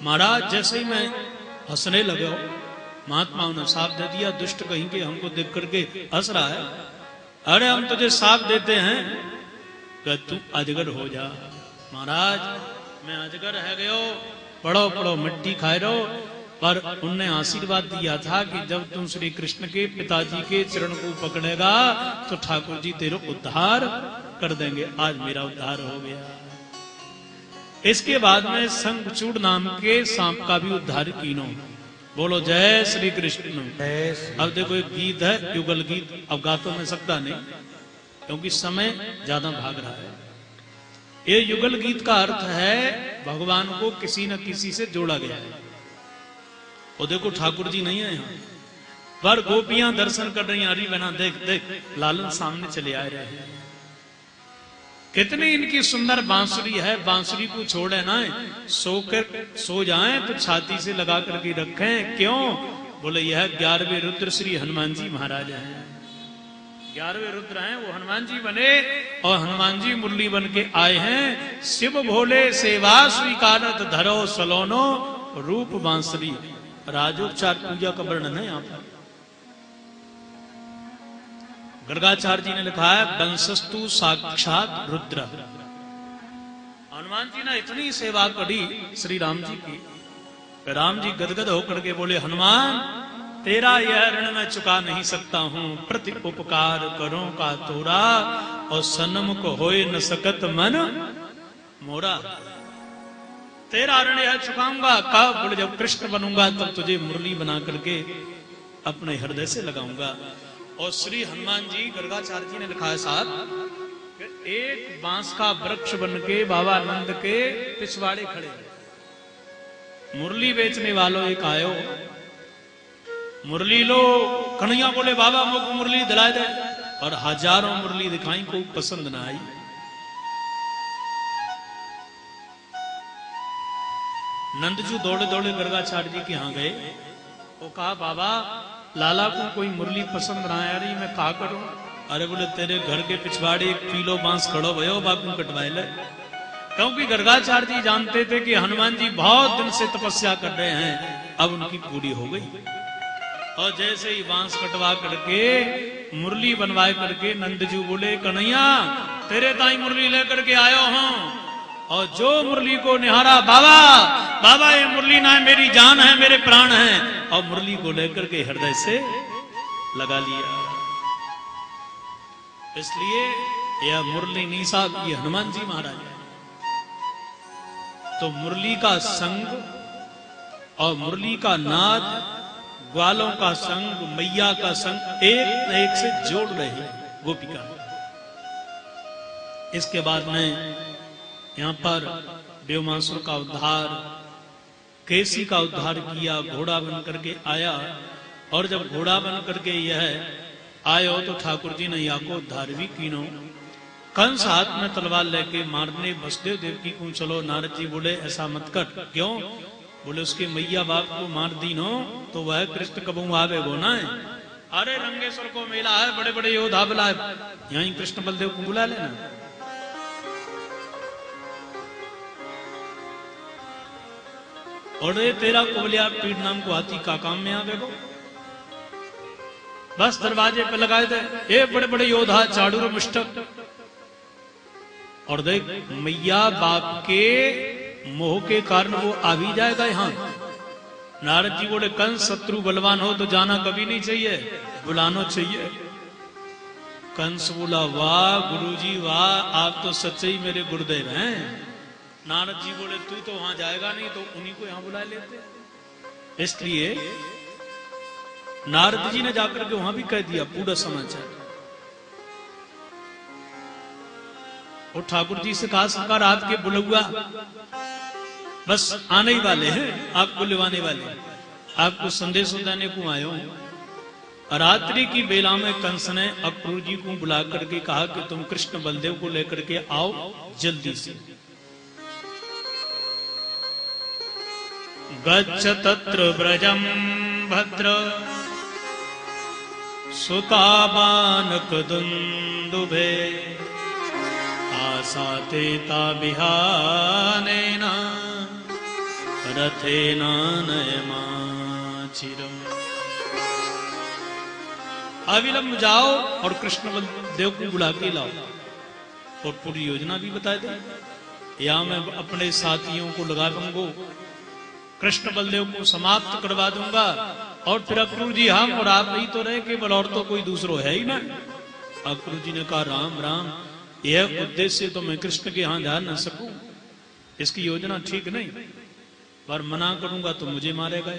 महाराज जैसे ही मैं हंसने लगे हो, महात्माओं ने साफ दे दिया, दुष्ट कहीं के हमको देख करके हंस रहा है। अरे हम तुझे साफ देते हैं कि तू अजगर हो जा। महाराज मैं अजगर है गयो, पढ़ो पढ़ो मिट्टी खाए रहो। पर उनने आशीर्वाद दिया था कि जब तुम श्री कृष्ण के पिताजी के चरण को पकड़ेगा तो ठाकुर जी तेरे उद्धार कर देंगे। आज मेरा उद्धार हो गया। इसके बाद में शंखचूड़ नाम के सांप का भी उद्धार कीनो। बोलो जय श्री कृष्ण। अब देखो एक गीत है युगल गीत, अब गा तो मैं सकता नहीं क्योंकि समय ज्यादा भाग रहा है। ये युगल गीत का अर्थ है भगवान को किसी न किसी से जोड़ा गया है। और देखो ठाकुर जी नहीं है यहाँ पर गोपियां दर्शन कर रही हैं। अरे बना देख देख लालन सामने चले आ रहे हैं। कितनी इनकी सुंदर बांसुरी है। बांसुरी को छोड़े ना सोकर सो जाएं तो छाती से लगा करके रखें। क्यों? बोले यह 11वें रुद्र श्री हनुमान जी महाराज हैं। 11वें रुद्र हैं, वो हनुमान जी बने और हनुमान जी मुरली बन के आए हैं। शिव भोले सेवा स्वीकारत धरो सलोनो रूप बांसुरी। राजोपचार पूजा का वर्णन है यहाँ पर। गर्गाचार्य जी ने लिखा है वंशस्तु साक्षात रुद्र। हनुमान जी ने इतनी सेवा करी श्री राम जी की, राम जी गदगद होकर के बोले हनुमान तेरा यह ऋण मैं चुका नहीं सकता हूं। प्रति उपकार करो का तोरा और सन्मुख होए न सकत मन मोरा। तेरा ऋण यह चुकाऊंगा कब? बोले जब कृष्ण बनूंगा तब तुझे मुरली बना करके अपने हृदय से लगाऊंगा। और श्री हनुमान जी गर्गाचार्य जी ने लिखा है साहब कि एक बांस का वृक्ष बन के बाबा नंद के पिछवाड़े खड़े। मुरली बेचने वालों एक आयो, मुरली लो। कन्हैया बोले बाबा मुझको मुरली दिलाए दे। और हजारों मुरली दिखाई, कोई पसंद ना आई। नंदजू दौड़े दौड़े गर्गाचार्य जी के यहाँ गए। वो कहा बाबा लाला को कोई मुरली पसंद ना आ रही, मैं क्या करूं? अरे बोले तेरे घर के पिछवाड़े एक किलो बांस खड़ो भयो बापू कटवाए ले। क्योंकि गर्गाचार्य जी जानते थे कि हनुमान जी बहुत दिन से तपस्या कर रहे हैं, अब उनकी पूरी हो गई। और जैसे ही बांस कटवा करके मुरली बनवाए करके नंदजू बोले कन्हैया तेरे ताई मुरली लेकर के आयो हूं। और जो मुरली को निहारा बाबा बाबा ये मुरली ना है मेरी जान है मेरे प्राण है। और मुरली को लेकर के हृदय से लगा लिया। इसलिए यह मुरली निशा ये हनुमान जी महाराज है। तो मुरली का संग और मुरली का नाद, ग्वालों का संग, मैया का संग एक न एक से जोड़ रहे गोपिका। इसके बाद में यहां पर देवमासुर का उद्धार, केसी का उद्धार किया, घोड़ा बन करके आया। और जब घोड़ा बन करके यह आयो तो ठाकुर जी ने या को उद्धार भी कीनो। कंस हाथ में तलवार लेके मारने वसुदेव देवकी को चलो। नारद जी बोले ऐसा मत कर। क्यों? बोले उसके मैया बाप को मार दी नो तो वह कृष्ण कबू आवेगो ना है। अरे रंगेश्वर को मेला है, बड़े बड़े योद्धा बुलाए, यहीं कृष्ण बलदेव को बुला लेना। और तेरा कुबलिया पीठ नाम को हाथी का काम में आवेगो। बस दरवाजे पे लगाए थे ये बड़े बड़े योद्धा चाडूर मुष्टक। और देख मैया बाप के मोह के कारण वो आ भी जाएगा यहाँ। नारद जी बोले कंस शत्रु बलवान हो तो जाना कभी नहीं चाहिए, बुलाना चाहिए। कंस बोला वाह गुरुजी वाह, आप तो सच्चे ही मेरे गुरुदेव हैं। नारद जी बोले तू तो वहां जाएगा नहीं तो उन्हीं को यहां बुला लेते। इसलिए नारद जी ने जाकर के वहां भी कह दिया पूरा समाचार। और ठाकुर जी से कहा सरकार आपके बुलुआ बस आने ही वाले हैं, आपको लिवाने वाले हैं, आपको संदेश देने को आए हो। रात्रि की बेला में कंस ने अक्रूर जी को बुला करके कहा कि तुम कृष्ण बलदेव को लेकर के आओ जल्दी से। गच्छ तत्र ब्रजम भद्र सुताबानक दुन्दुभे आसाते ताबिहानेन रथेनानयमाचिरम्। अविलंब जाओ और कृष्ण बलदेव को बुला के लाओ और पूरी योजना भी बता दे। या मैं अपने साथियों को लगा दूंगा, कृष्ण बलदेव को समाप्त करवा दूंगा और फिर अक्रूर जी हम और आप नहीं तो रहे, केवल और तो कोई दूसरो है ही ना। अक्रूर जी ने कहा राम राम, यह उद्देश्य तो मैं कृष्ण के यहां जा न सकूं, इसकी योजना ठीक नहीं, पर मना करूंगा तो मुझे मारेगा।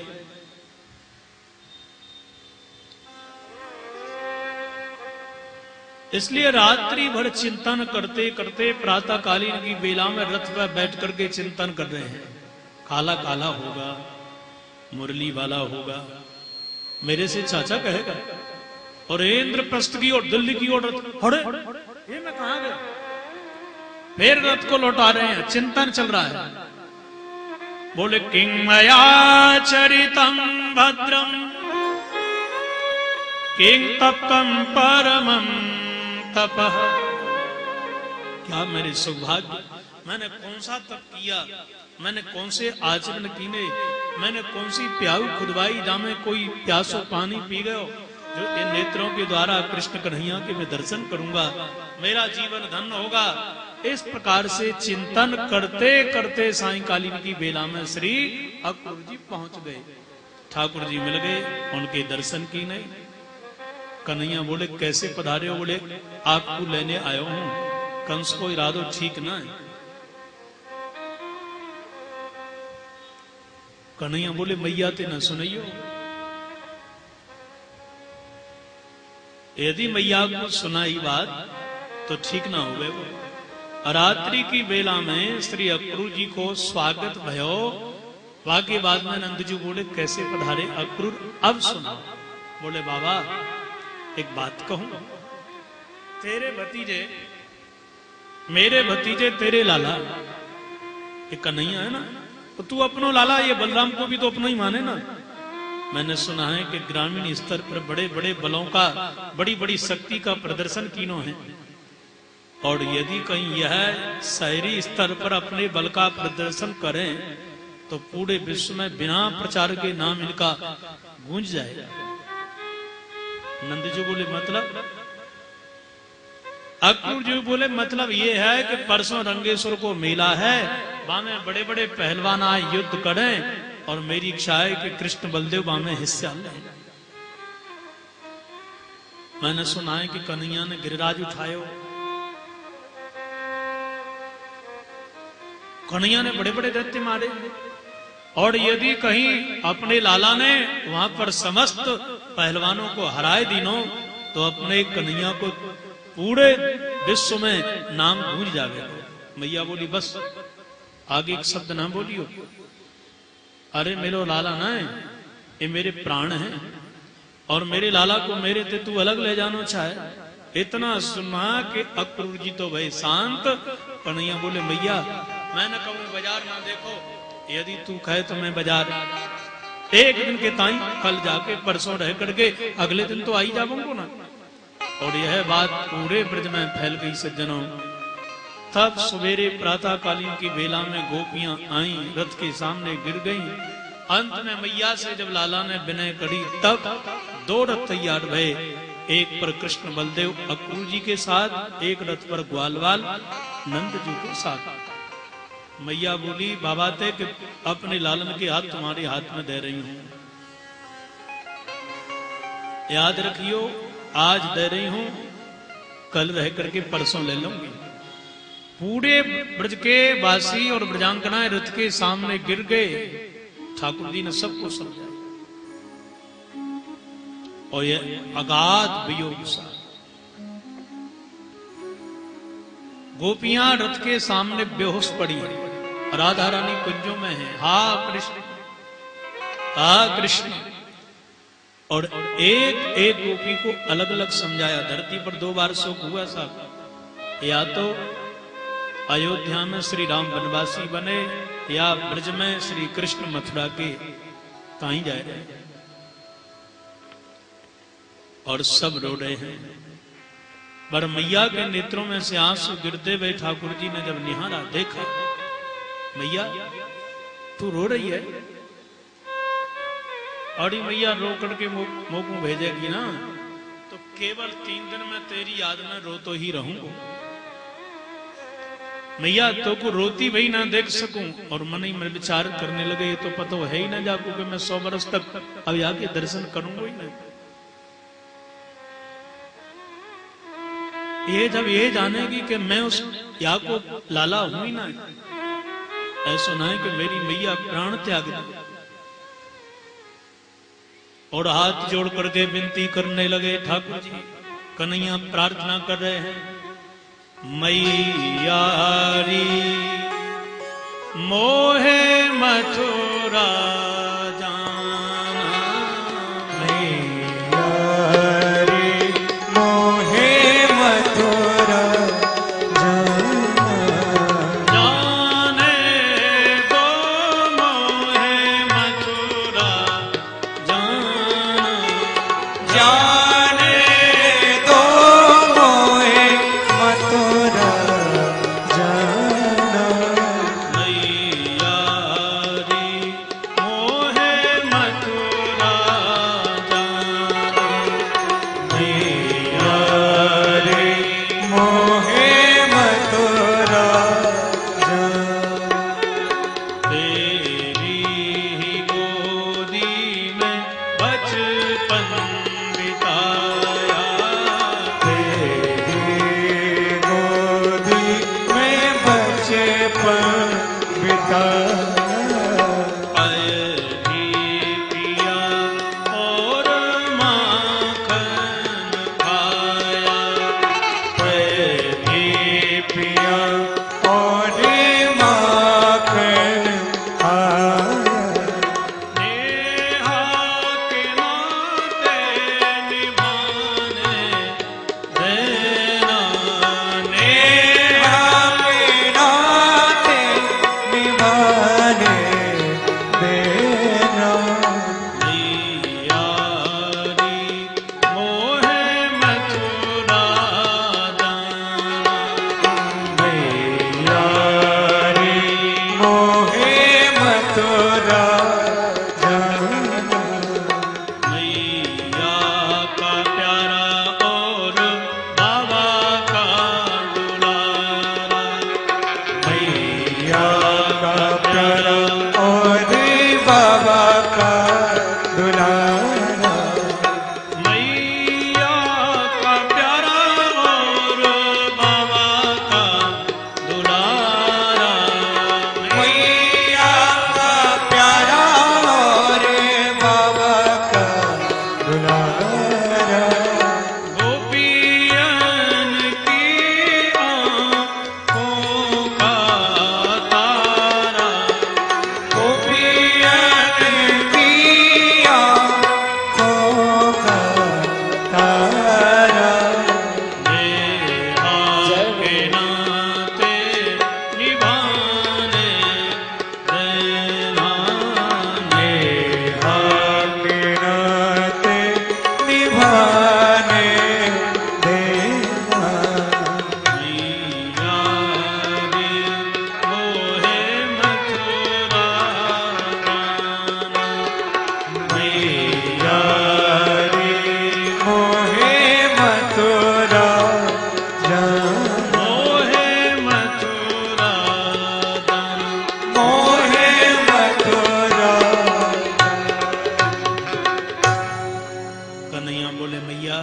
इसलिए रात्रि भर चिंतन करते करते प्रातः कालीन की बेला में रथ पर बैठ करके चिंतन कर रहे हैं। काला काला होगा, मुरली वाला होगा, मेरे से चाचा कहेगा। और इंद्रप्रस्थ की और दिल्ली की ओर रथ, अरे ये मैं कहां गया? फिर रथ को लौटा रहे हैं, चिंतन चल रहा है। बोले किंमया चरितम भद्रम किं तप्तम परमम तपः। क्या मेरे सौभाग्य, मैंने कौन सा तप किया, मैंने कौन से आचरण कीने, मैंने कौन सी प्याऊ खुदवाई जामे कोई प्यासो पानी पी गयो, जो इन नेत्रों के द्वारा कृष्ण कन्हैया के मैं दर्शन करूंगा, मेरा जीवन धन्य होगा। इस प्रकार से चिंतन करते करते सायंकालीन की बेला में श्री अक्रूर जी पहुंच गए। ठाकुर जी मिल गए, उनके दर्शन की नहीं। कन्हैया बोले कैसे पधारे हो? बोले आपको लेने आयो हूं, कंस को इरादो ठीक ना है। कन्हैया बोले मैया ते न सुनियो, यदि मैया को सुनाई बात तो ठीक ना हो गए। वो रात्रि की बेला में श्री अक्रूर जी को स्वागत भयो। वाके बाद में नंद जी बोले कैसे पधारे अक्रूर, अब सुनाओ। बोले बाबा एक बात कहूं, तेरे भतीजे मेरे भतीजे तेरे लाला ये कन्हैया है ना, तो तू अपनो लाला, ये बलराम को भी तो अपना ही माने ना। मैंने सुना है कि ग्रामीण स्तर पर बड़े बड़े बलों का, बड़ी बड़ी शक्ति का प्रदर्शन कीनो है, और यदि कहीं यह शहरी स्तर पर अपने बल का प्रदर्शन करें तो पूरे विश्व में बिना प्रचार के नाम इनका गूंज जाएगा। नंद जी बोले मतलब? अक्रूर जी बोले मतलब ये है कि परसों रंगेश्वर को मेला है, वहां में बड़े बड़े पहलवान आए युद्ध करें, और मेरी इच्छा है कि कृष्ण बलदेव वहां में हिस्सा लें। मैंने सुना है कि कन्हैया ने गिरिराज उठायो, कन्हैया ने बड़े बड़े दैत्य मारे, और यदि कहीं अपने लाला ने वहां पर समस्त पहलवानों को हराए दिनों, तो अपने कन्हैया को पूरे विश्व में नाम गूंज जाएगा। मैया बोली बस आगे एक शब्द ना बोलियो। अरे मेरे लाला ना है, ये मेरे प्राण हैं, और मेरे लाला को मेरे ते तू अलग ले जाना चाहे। इतना सुना कि अक्रूर जी तो भाई शांत। कन्हैया बोले मैया मैं न कहूं बाजार ना देखो, यदि तू कहे तो मैं बाजार एक दिन के ताई कल जाके परसों रह करके अगले दिन तो आई जाऊंगा ना। और यह बात पूरे ब्रज में फैल गई सज्जनों। तब सवेरे प्रातः कालीन की बेला में गोपियां आई, रथ के सामने गिर गईं। अंत में मैया से जब लाला ने विनय करी, तब दो रथ तैयार भये, एक पर कृष्ण बलदेव अक्रूर जी के साथ, एक रथ पर ग्वालवाल नंद जी के साथ। मैया बोली बाबा ते कि अपने लालन के हाथ तुम्हारे हाथ में दे रही हूं, याद रखियो आज दे रही हूं, कल रह करके परसों ले लूंगी। पूरे ब्रज के वासी और ब्रजांगनाएं रथ के सामने गिर गए। ठाकुर जी ने सबको समझाया, और यह अगाध वियोग सा। गोपियां रथ के सामने बेहोश पड़ी, राधा रानी कुंजों में है, हा कृष्ण हा कृष्ण। और एक एक गोपी को अलग अलग समझाया। धरती पर दो बार शोक हुआ साहब, या तो अयोध्या में श्री राम वनवासी बने, या ब्रज में श्री कृष्ण मथुरा के कहीं जा रहे हैं, और सब रो रहे हैं। पर मैया के नेत्रों में से आंसू गिरते हुए ठाकुर जी ने जब निहारा, देखा मैया तू रो रही है? अड़ी मैया रो करके मोकू भेजेगी ना तो केवल 3 दिन में तेरी याद में रोतो ही रहूंगा। मैया तो को रोती वही ना देख सकूं। और मन ही में विचार करने लगे ये तो पता है ही ना जाकू कि मैं 100 वर्ष तक अब आके दर्शन करूंगा ही नहीं। ये जब ये जानेगी कि मैं उस या को लाला हूं ही ना, ऐसा ना है कि मेरी मैया प्राण त्याग दे। और हाथ जोड़ करके विनती करने लगे ठाकुर जी। कन्हैया प्रार्थना कर रहे हैं, मैया री मोहे मथुरा जाना, मैया रे मोहे मथुरा जाना, जाने दो मोहे मथुरा जाना, जाने दो मोहे मथुरा जाना, मैया री मोहे मथुरा जाना, मैया रे मोहे मथुरा जाना, तेरी ही गोदी में बचपन बिताया, तेरी गोदी में बचपन बिताया, भी पिया और माखन खाया, भी पिया और माखन खाया, नेहा के नाते निभाने देना, नेहा के नाते निभाने देना, मैया री मोहे मथुरा जाना, मैया रे मोहे मथुरा जाना, मैया का प्यारा और बाबा का दुलारा, मैया का प्यारा और बाबा का दुलारा, मैया का प्यारा और बाबा का दुलारा, मैया का प्यारा और बाबा का दुलारा, गोपियन की आँखों का तारा, गोपियन की आँखों का तारा, नेहा के नाते निभाने देना, नेहा के नाते निभाने देना, मैया रे मोहे मथुरा जाना, मैया रे मोहे मथुरा जाना, मोहे मथुरा जाना। मोहे मथुरा कन्हैया बोले मैया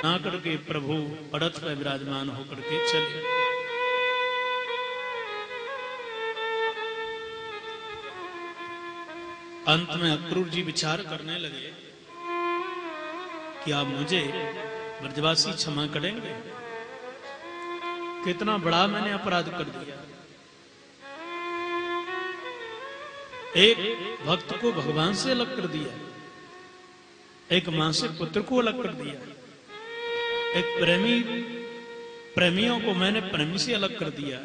ना करके प्रभु रथ पर विराजमान होकर के चले। अंत में अक्रूर जी विचार करने लगे कि आप मुझे ब्रजवासी क्षमा करेंगे? कितना बड़ा मैंने अपराध कर दिया। एक भक्त को भगवान से अलग कर दिया, एक मां से पुत्र को अलग कर दिया, एक प्रेमियों को मैंने प्रेमी से अलग कर दिया।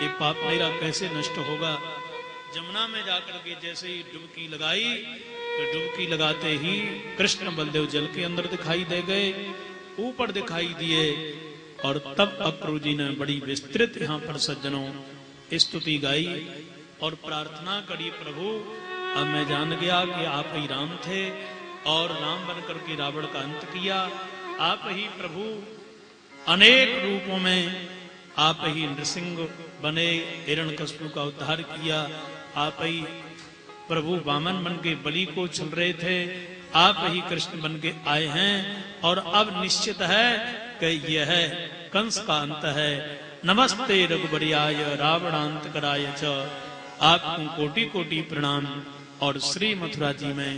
ये पाप मेरा कैसे नष्ट होगा? जमुना में जाकर के जैसे ही डुबकी लगाई तो डुबकी लगाते ही कृष्ण बलदेव जल के अंदर दिखाई दे गए, ऊपर दिखाई दिए। और तब अक्रूर जी ने बड़ी विस्तृत यहां पर सज्जनों स्तुति गाई और प्रार्थना करी, प्रभु अब मैं जान गया कि आप ही राम थे और राम बन करके रावण का अंत किया। आप ही प्रभु अनेक रूपों में आप ही नृसिंह बने, हिरण्यकश्यप का उद्धार किया। आप ही प्रभु वामन बन के बलि को छुल रहे थे, आप ही कृष्ण बन के आए हैं। और अब निश्चित है कि यह कंस का अंत है। नमस्ते रघुबरियाय रावणांत कराय च। आपको कोटि कोटि प्रणाम। और श्री मथुरा जी में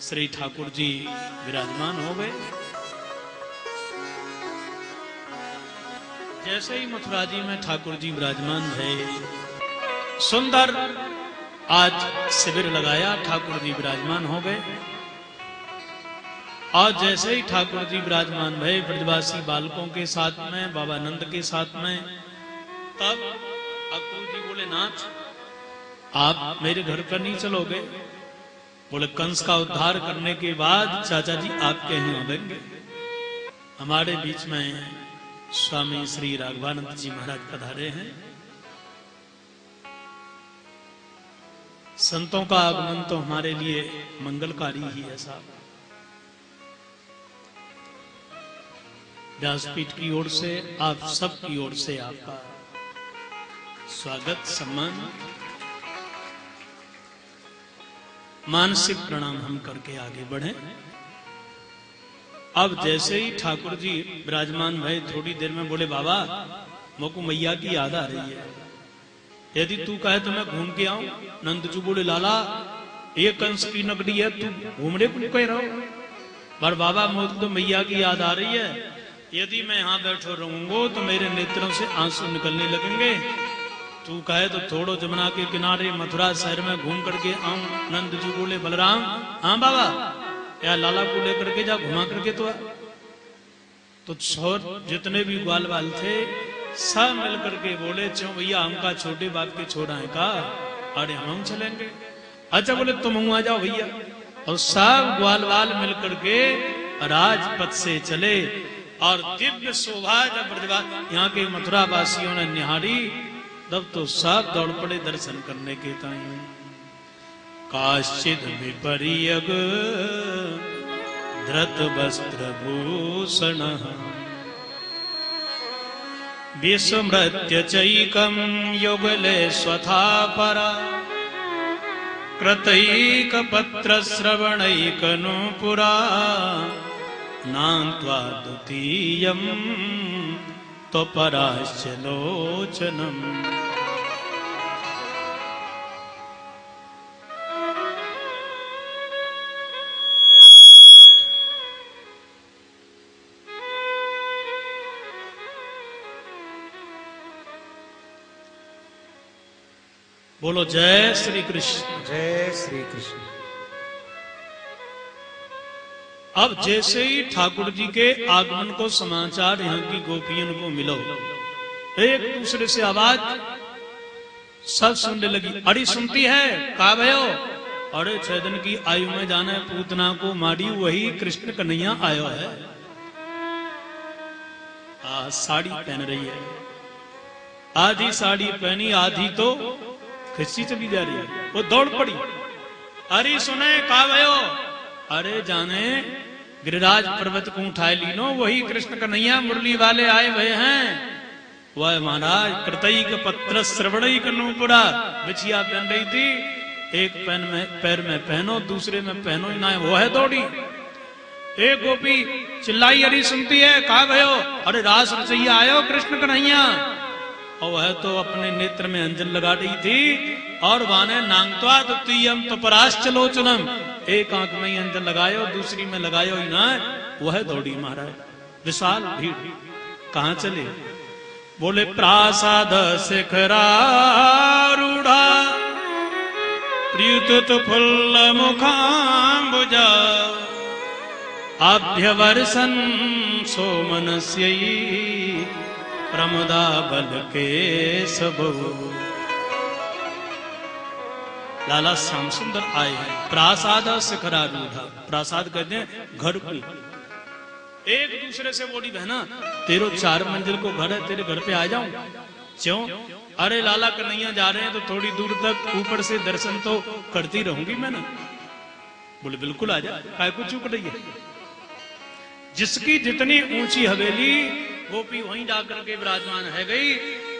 श्री ठाकुर जी विराजमान हो गए। जैसे ही मथुरा जी में ठाकुर जी विराजमान भये, सुंदर आज शिविर लगाया, ठाकुर जी विराजमान हो गए। और जैसे ही ठाकुर जी विराजमान भये ब्रजवासी बालकों के साथ में, बाबा नंद के साथ में, तब अक्रूर जी बोले, नाथ आप मेरे घर पर नहीं चलोगे? बोले, कंस का उद्धार करने के बाद चाचा जी आपके यहाँ आवेंगे। हमारे बीच में स्वामी श्री राघवानंद जी महाराज पधारे हैं। संतों का आगमन तो हमारे लिए मंगलकारी ही है साहब। व्यासपीठ की ओर से, आप सब की ओर से आपका स्वागत, सम्मान, मानसिक प्रणाम हम करके आगे बढ़े। अब जैसे ही ठाकुर जी विराजमान भये, थोड़ी देर में बोले, बाबा मोको मैया की याद आ रही है, यदि तू कहे तो मैं घूम के आऊं। नंद जी बोले, लाला ये कंस की नगरी है, तू घूमने को कह रहा हो? पर बाबा मोको तो मैया की याद आ रही है, यदि मैं यहाँ बैठो रहूंगा तो मेरे नेत्रों से आंसू निकलने लगेंगे। तू कहे तो थोड़ो जमुना के किनारे मथुरा शहर में घूम करके आऊं। नंद जी बोले, बलराम हाँ बाबा, या लाला को लेकर के जा, घुमा करके तो आ। तो छोर जितने भी ग्वाल बाल थे सब मिल करके बोले, क्यों भैया हमका छोटे बाप के छोड़ा है का? अरे हम चलेंगे। अच्छा बोले, तुम आ जाओ भैया। और सब ग्वाल बाल मिल करके राजपथ से चले। और दिव्य शोभा जब ब्रजवासी यहाँ के मथुरा वासियों ने निहारी, तब तो सब दौड़ पड़े दर्शन करने के ताई। काश्चिद विपर्यग धृत वस्त्र भूषण विस्मृत्य चैकम युगले स्वथा परा कृतैक पत्र श्रवणैक नूपुरा नान्त्वा द्वितीयं तो पराश्च लोचनम। बोलो जय श्री कृष्ण। जय श्री कृष्ण। अब जैसे ही ठाकुर जी के आगमन को समाचार यहाँ की गोपियों को मिलो, एक दूसरे से आवाज सब सुनने लगी। अरे सुनती है का भयो? अरे 6 दिन की आयु में जाने पूतना को मारी, वही कृष्ण कन्हैया आयो है। साड़ी पहन रही है, आधी साड़ी पहनी, आधी तो खिस्सी चली जा रही है। वो दौड़ पड़ी, अरे सुने का भयो? अरे जाने गिरिराज पर्वत को उठाए लीनो, वही कृष्ण कन्हैया मुरली वाले आए हुए हैं। वह महाराज कृतैक पत्र श्रवणैक नूपुरा, बिछिया पहन रही थी, एक पैर में पहनो, दूसरे में पहनो ही ना, वो है दौड़ी। एक गोपी चिल्लाई, अरे सुनती है का भयो? अरे रास रचैया आयो कृष्ण कन्हैया। और वह तो अपने नेत्र में अंजन लगा रही थी, और वाने नांगत्वा द्वितीयम तो पराश्च लोचनम, एक आंख में ही अंजन लगायो, दूसरी में लगायो ही ना, वह दौड़ी महाराज। विशाल भीड़, कहां चले? बोले प्रासाद शिखरारूढ़ा प्रीतुत फुल्ल मुखाम्बुजा आभ्यवर्षन् सोमनस्यै प्रमुदा बल के सबो। लाला श्याम सुंदर आए हैं। प्रासाद शिखरारूढ़ा, प्रासाद कहते हैं घर को। एक दूसरे से बोली, बहना तेरो 4 मंजिल को घर है, तेरे घर पे आ जाऊं? क्यों? अरे लाला कन्हैया जा रहे हैं तो थोड़ी दूर तक ऊपर से दर्शन तो करती रहूंगी मैं ना। बोले बिल्कुल आ जा, काय को चूक रही है। जिसकी जितनी ऊंची हवेली गोपी वहीं जाकर के विराजमान है गई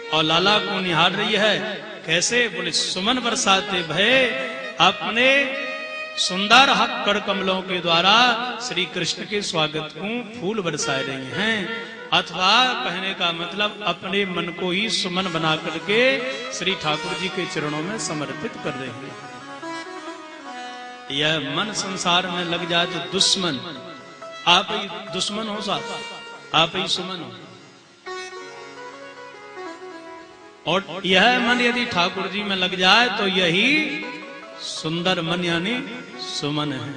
और लाला को निहार रही है। कैसे? बोले सुमन बरसाते भय अपने सुंदर हक कर कमलों के द्वारा श्री कृष्ण के स्वागत को फूल बरसाए रही हैं, अथवा कहने का मतलब अपने मन को ही सुमन बना करके श्री ठाकुर जी के चरणों में समर्पित कर रही हैं। यह मन संसार में लग जाए तो दुश्मन, आप ही दुश्मन हो साहब, आप ही सुमन हो। और यह मन यदि ठाकुर जी में लग जाए तो यही सुंदर मन यानी सुमन है।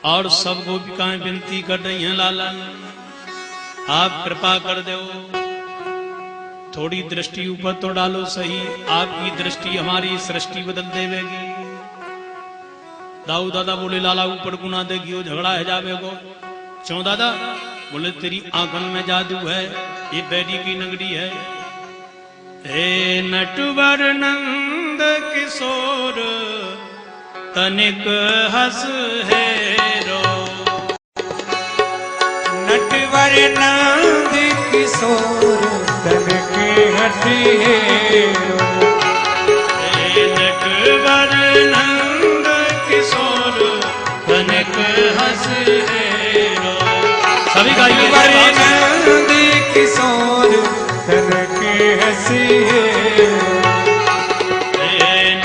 और सब गोपिकाएं विनती कर रही हैं, लाला आप कृपा कर दो, थोड़ी दृष्टि ऊपर तो डालो सही, आपकी दृष्टि हमारी सृष्टि बदल देवेगी। दाऊ दादा बोले लाला ऊपर गुना देगी, वो झगड़ा है जावे को। क्यों दादा? बोले तेरी आंखन में जादू है, ये बैडी की नगरी है। हे नटवर नंद किशोर तनिक हंस हेरो, नटवर नंद किशोर तनिक हंस हेरो। हे नटवर नंद किशोर तनिक हंस हेरो। सभी गाइए। नंद किशोर तनिक हंस हेरो।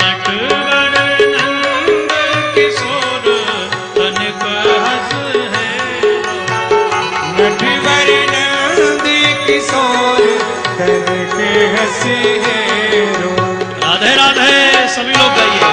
नटवर नंद किशोर तनिक हंस हेरो। नटवर नंद किशोर तनिक हंस हेरो। राधे राधे। सभी लोग गाइए।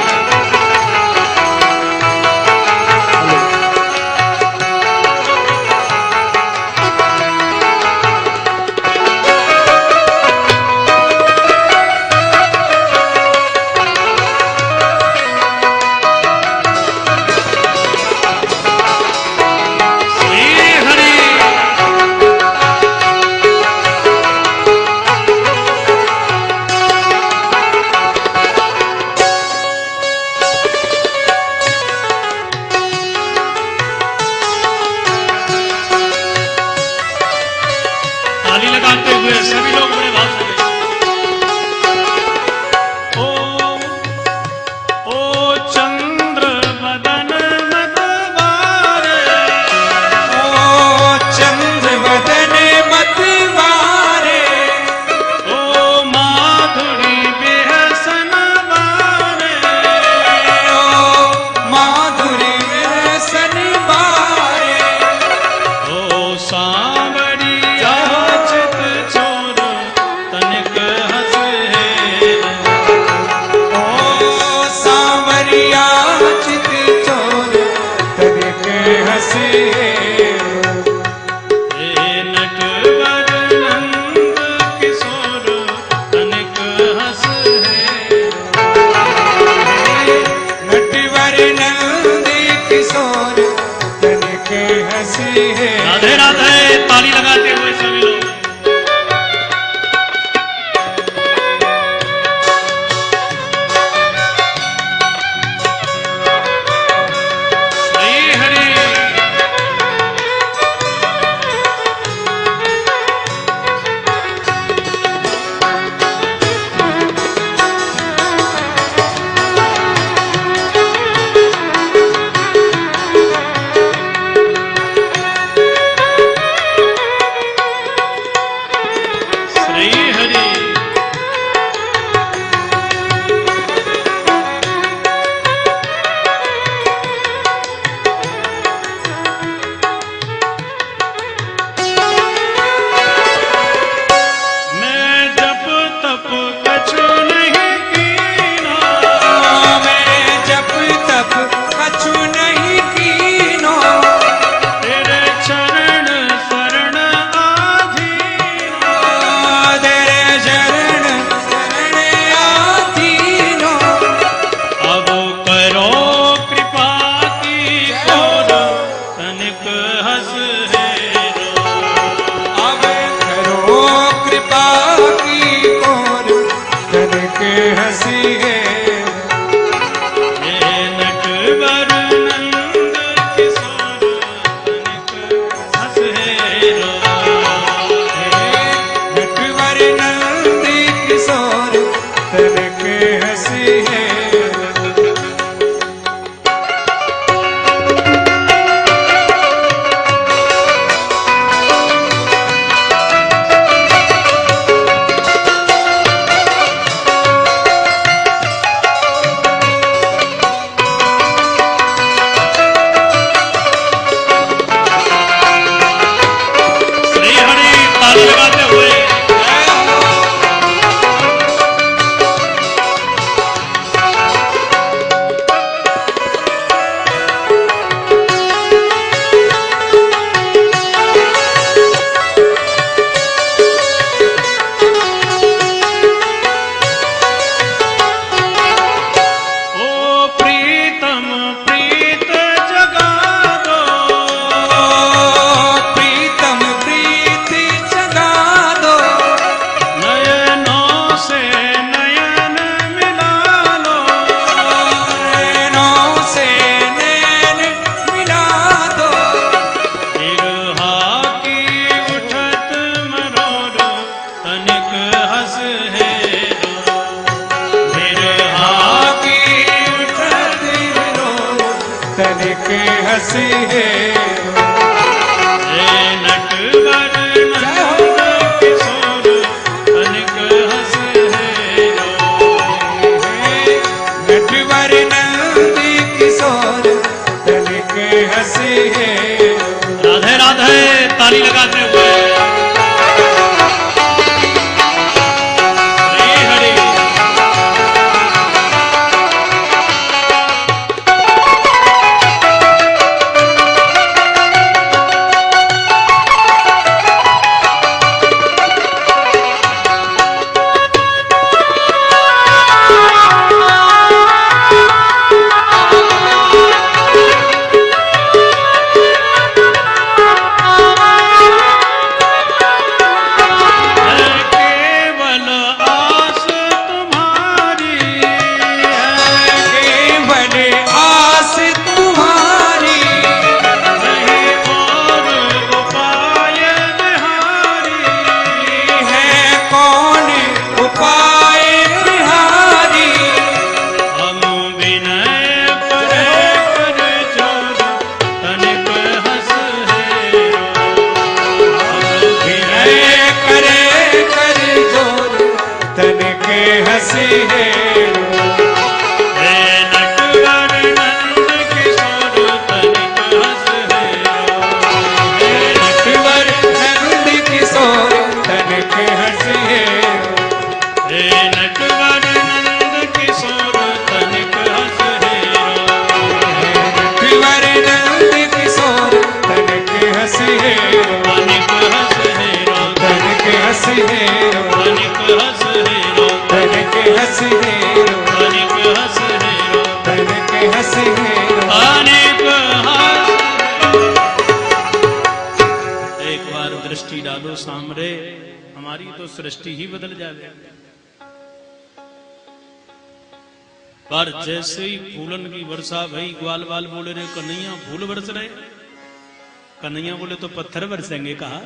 तन के हसी हेरो। हे नटवर नंद किशोर तनिक हंस हेरो। नटवर नंद किशोर तन के हसी हेरो। राधे राधे, ताली लगाते हुए। दृष्टि डालो सामरे, हमारी तो सृष्टि ही बदल जाए। पर जैसे ही फूलन की वर्षा भई, ग्वाल बाल बोले रे कन्हैया फूल बरस रहे। कन्हैया बोले तो पत्थर बरसेंगे। कहा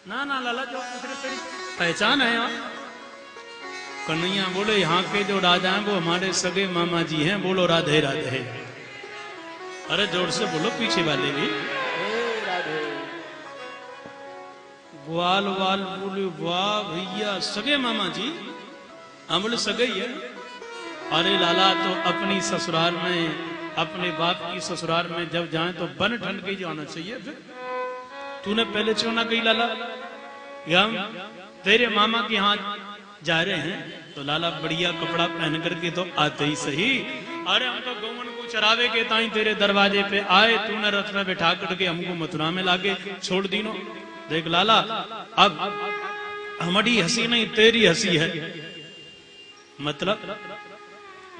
ना ना लाला, जो तेरी पहचान है यहाँ। कन्हैया बोले यहाँ के जो राजा हैं वो हमारे सगे मामा जी हैं। बोलो राधे राधे। अरे जोर से बोलो पीछे वाले भी। ग्वाल वाल बोले वाह भैया सगे मामा जी। हम बोले सगे ही है। अरे लाला तो अपनी ससुराल में, अपने बाप की ससुराल में जब जाए तो बन ठन के जाना चाहिए। फिर तूने पहले क्यों ना कही लाला, हम तेरे मामा के यहाँ जा रहे हैं तो लाला बढ़िया कपड़ा पहन करके तो आते ही सही। अरे हम तो गौवन को चरावे के ताई तेरे दरवाजे पे आए, तूने रथ में बैठा करके हमको मथुरा में लाके छोड़ दीनो। देख लाला, अब हमारी हंसी नहीं तेरी हंसी है।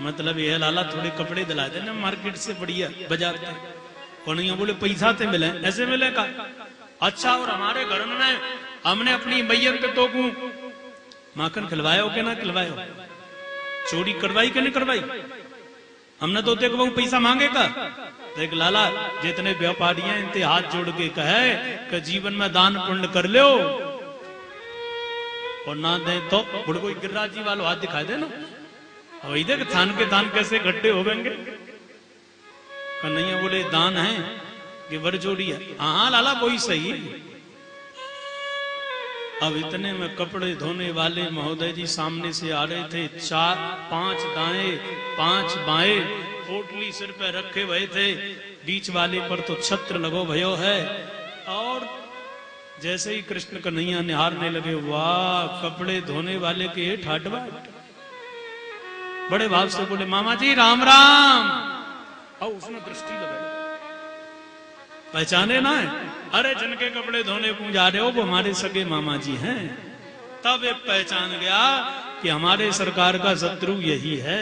मतलब यह लाला थोड़े कपड़े दिला देना मार्केट से बढ़िया बाजार से। कन्हैया बोले पैसा से मिले, ऐसे मिलेगा। अच्छा और हमारे घर में हमने अपनी मैयन पे तो माखन खिलवाया हो के ना खिलवाया, चोरी करवाई के नहीं करवाई। हमने तो देख पैसा मांगेगा। देख लाला, जितने व्यापारी हैं इनते हाथ जोड़ के कहे कि जीवन में दान पुण्य कर लो, और ना दे तो बुढ़को गिरिराज जी वालों हाथ दिखाई दे ना। वही देख थान के दान कैसे गड्ढे होंगे। कन्हैया बोले दान है कि वर जोड़ी है। हाँ लाला वही सही। अब इतने में कपड़े धोने वाले महोदय जी सामने से आ रहे थे। 4 5 दाएं 5 बाएं पोटली सिर पे रखे हुए थे। बीच वाले पर तो छत्र लगो भयो है। और जैसे ही कृष्ण कन्हैया निहारने लगे, वाह कपड़े धोने वाले के ठाट बाट। बड़े भाव से बोले मामा जी राम राम। और उसने दृष्टि लगाई, पहचाने ना है। अरे जिनके कपड़े धोने को जा रहे हो वो हमारे सगे मामा जी हैं। तब एक पहचान गया कि हमारे सरकार का शत्रु यही है।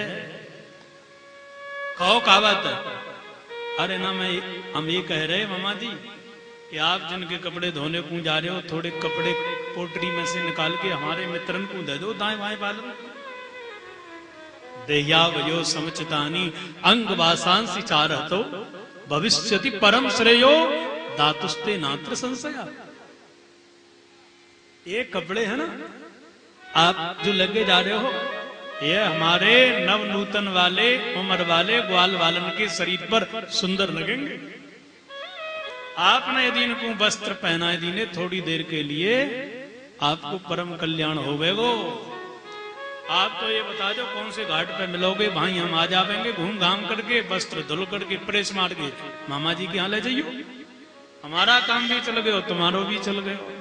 कहो कहावत। अरे ना हम ये कह रहे मामा जी कि आप जिनके कपड़े धोने को जा रहे हो, थोड़े कपड़े पोटरी में से निकाल के हमारे मित्रन को दे दो दाएं बाएं बालन। देह्या वयो समचितानी अंग वासांसी चारहतो भविष्यति परम श्रेयो दातुस्ते नात्र संशया। ये कपड़े है ना आप जो लगे जा रहे हो, ये हमारे नव नूतन वाले उम्र वाले ग्वाल वालन के शरीर पर सुंदर लगेंगे। आपने यदि इनको वस्त्र पहनाए दीने थोड़ी देर के लिए आपको परम कल्याण होवेगो। आप तो ये बता दो कौन से घाट पे मिलोगे, भाई हम आ जाएंगे घूम घाम करके वस्त्र धुल करके प्रेस मार के मामा जी के यहाँ ले जाइयो। हमारा काम भी चल गयो तुम्हारो भी चल गयो।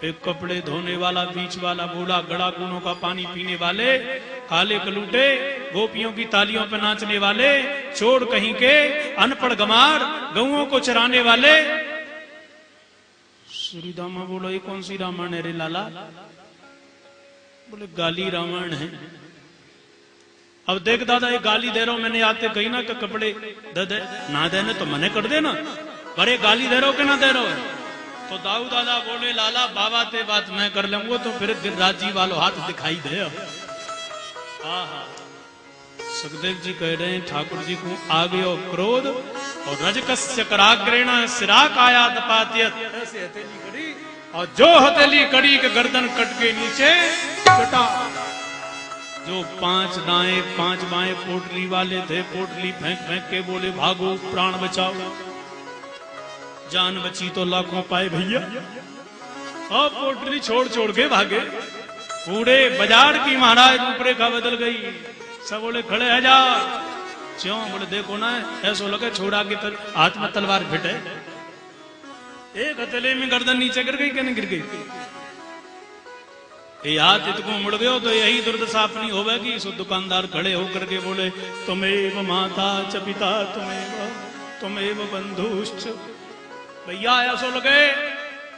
एक कपड़े धोने वाला बीच वाला बूढ़ा गड़ा गुनों का पानी पीने वाले काले कलूटे गोपियों की तालियों पर नाचने वाले चोर कहीं के अनपढ़ गमार गऊओं को चराने वाले। श्री दामा बोलो ये कौन सी रामायण है रे लाला? बोले गाली रामायण है। अब देख दादा ये गाली दे रहा हूं मैंने आते कही ना कि कपड़े दे दे ना देने तो मने कर देना, अरे गाली दे रहा हो कि ना दे रहा हो? तो दाऊ दादा बोले लाला बाबा ते बात मैं कर लूंगा तो फिर गिरिराज जी वालों हाथ दिखाई दे। सुखदेव जी कह रहे हैं ठाकुर जी को आ गयो क्रोध और रजकस्य कराग्रेण सिरा काया दपात्यत, ऐसे हथेली करी और जो हथेली कड़ी के गर्दन कट के नीचे कटा। जो 5 दाएं 5 बाएं पोटली वाले थे पोटली फेंक फेंक के बोले भागो प्राण बचाओ। जान बची तो लाखों पाए भैया, और पोटली छोड़ छोड़ के भागे। पूरे बाजार की महाराज रूपरेखा बदल गई। सब बोले खड़े है जा क्यों? बोले देखो ना ऐसा लगे छोड़ा की हाथ में तलवार फिटे। एक हथेले में गर्दन नीचे गिर गई क्या नहीं गिर गई? ये हाथ इतको मुड़ गयो तो यही दुर्दशा अपनी होगी। सो दुकानदार खड़े होकर के बोले तुमेव माता च पिता तुमेव बंधुश्च। भैया ऐसा लगे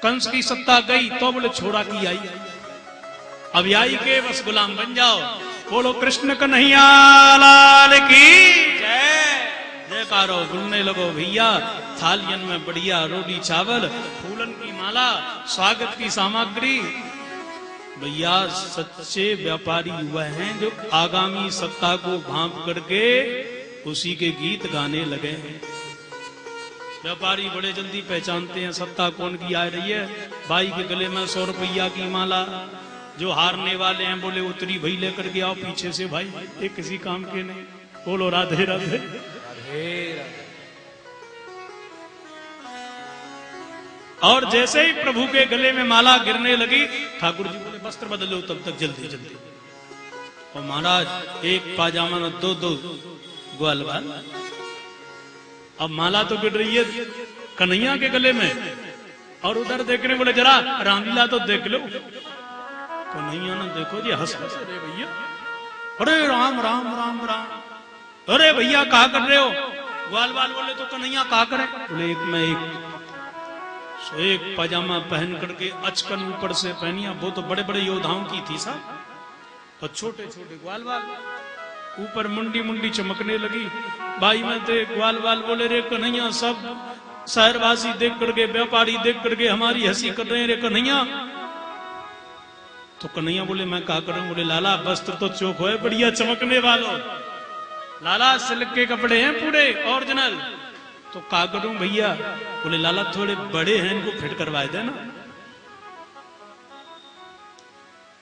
कंस की सत्ता गई तो बोले छोड़ा की आई, अब आई के बस गुलाम बन जाओ। बोलो कृष्ण कन्हैया लाल की जय। जयकारो गुनने लगो भैया। थालियन में बढ़िया रोटी चावल फूलन की माला स्वागत की सामग्री। भैया सच्चे व्यापारी वह हैं जो आगामी सत्ता को भांप करके उसी के गीत गाने लगे हैं। व्यापारी बड़े जल्दी पहचानते हैं सत्ता कौन की आ रही है। भाई के गले में 100 रुपया की माला। जो हारने वाले हैं बोले उतरी भाई लेकर के आओ पीछे से भाई, ये किसी काम के नहीं। बोलो राधे राधे। और जैसे ही प्रभु के गले में माला गिरने लगी ठाकुर जी बोले वस्त्र बदलो तब तक जल्दी जल्दी। और महाराज एक पाजामा में 2 ग्वाल बाल। अब माला तो गिर रही है कन्हैया के गले में और उधर देखने बोले जरा रामलीला तो देख लो। कन्हैया ने देखो जी हंस हंस अरे भैया, अरे राम राम राम राम, अरे भैया कहा कर रहे हो? ग्वाल बाल बोले तो कन्हैया कहा करे? बोले एक में एक पजामा पहन करके अचकन ऊपर से पहनिया। वो तो बड़े बड़े योद्धाओं की थी साहब, और छोटे छोटे ग्वाल बाल ऊपर मुंडी मुंडी चमकने लगी। भाई में थे ग्वाल बाल बोले रे कन्हैया सब शहरवासी देख करके व्यापारी देख करके हमारी हंसी कर रहे हैं रे कन्हैया। तो कन्हैया बोले मैं क्या करूं? बोले लाला वस्त्र तो चौक है बढ़िया चमकने वालों, लाला सिल्क के कपड़े हैं पूरे ओरिजिनल। तो क्या करूं भैया? बोले लाला थोड़े बड़े हैं इनको फिट करवाए देना।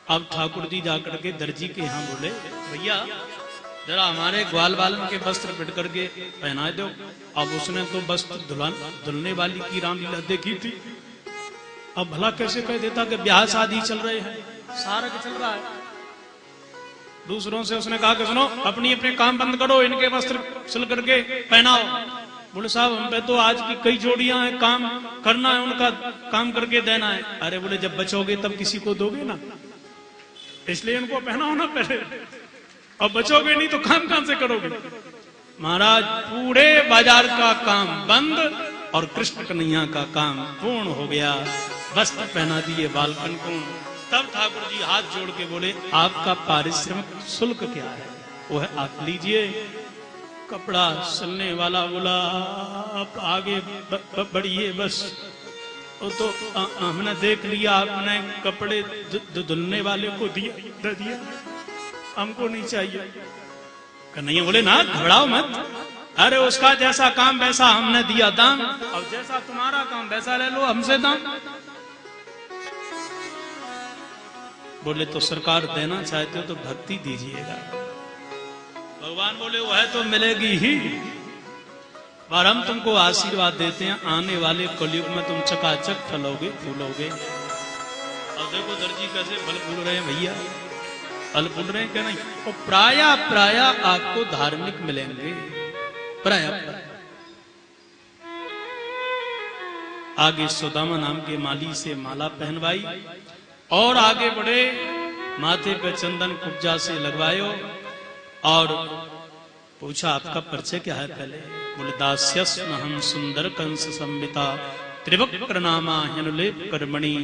अब ठाकुर जी जाकर के दर्जी के यहाँ बोले भैया जरा हमारे ग्वाल बालन के वस्त्र फिट करके पहना दो। अब उसने तो वस्त्र धुलने वाली की रामलीला देखी थी। अब भला कैसे कह देता कि ब्याह शादी चल रहे हैं, सारा चल रहा है। दूसरों से उसने कहा कि सुनो अपनी अपने काम बंद करो, इनके वस्त्र सिल करके पहनाओ। बोले साहब हम पे तो आज की कई जोड़ियां हैं, काम करना है उनका, काम करके देना है। अरे बोले जब बचोगे तब किसी को दोगे ना, इसलिए इनको पहनाओ ना पहले, अब बचोगे नहीं तो काम कहां से करोगे? महाराज पूरे बाजार का काम बंद और कृष्ण कन्हैया का काम पूर्ण हो गया। वस्त्र पहना दिए बालकन को। तब ठाकुर जी हाथ जोड़ के बोले आपका पारिश्रमिक शुल्क क्या है? वो है आप लीजिए। कपड़ा सिलने वाला बोला आप आगे बढ़िए बस। वो तो हमने देख लिया आपने कपड़े धुलने वाले को दिया, हमको नहीं चाहिए। कन्हैया बोले ना घबराओ मत, अरे उसका जैसा काम वैसा हमने दिया दाम, और जैसा तुम्हारा काम वैसा ले लो हमसे दाम। बोले तो सरकार देना चाहते हो तो भक्ति दीजिएगा। भगवान बोले वह तो मिलेगी ही, पर हम तुमको आशीर्वाद देते हैं आने वाले कलयुग में तुम चकाचक फलोगे फूलोगे। अब देखो दर्जी कैसे फल फूल रहे हैं भैया, फल फूल रहे हैं क्या नहीं। और प्राय आपको धार्मिक मिलेंगे, प्राय। आगे सुदामा नाम के माली से माला पहनवाई और आगे बढ़े, माथे पे चंदन कुब्जा से लगवायो और पूछा आपका परिचय क्या है पहले। बोले दास्यस्महं सुंदर कंस संविता त्रिवक्र नामा ह्यनुलेप कर्मणि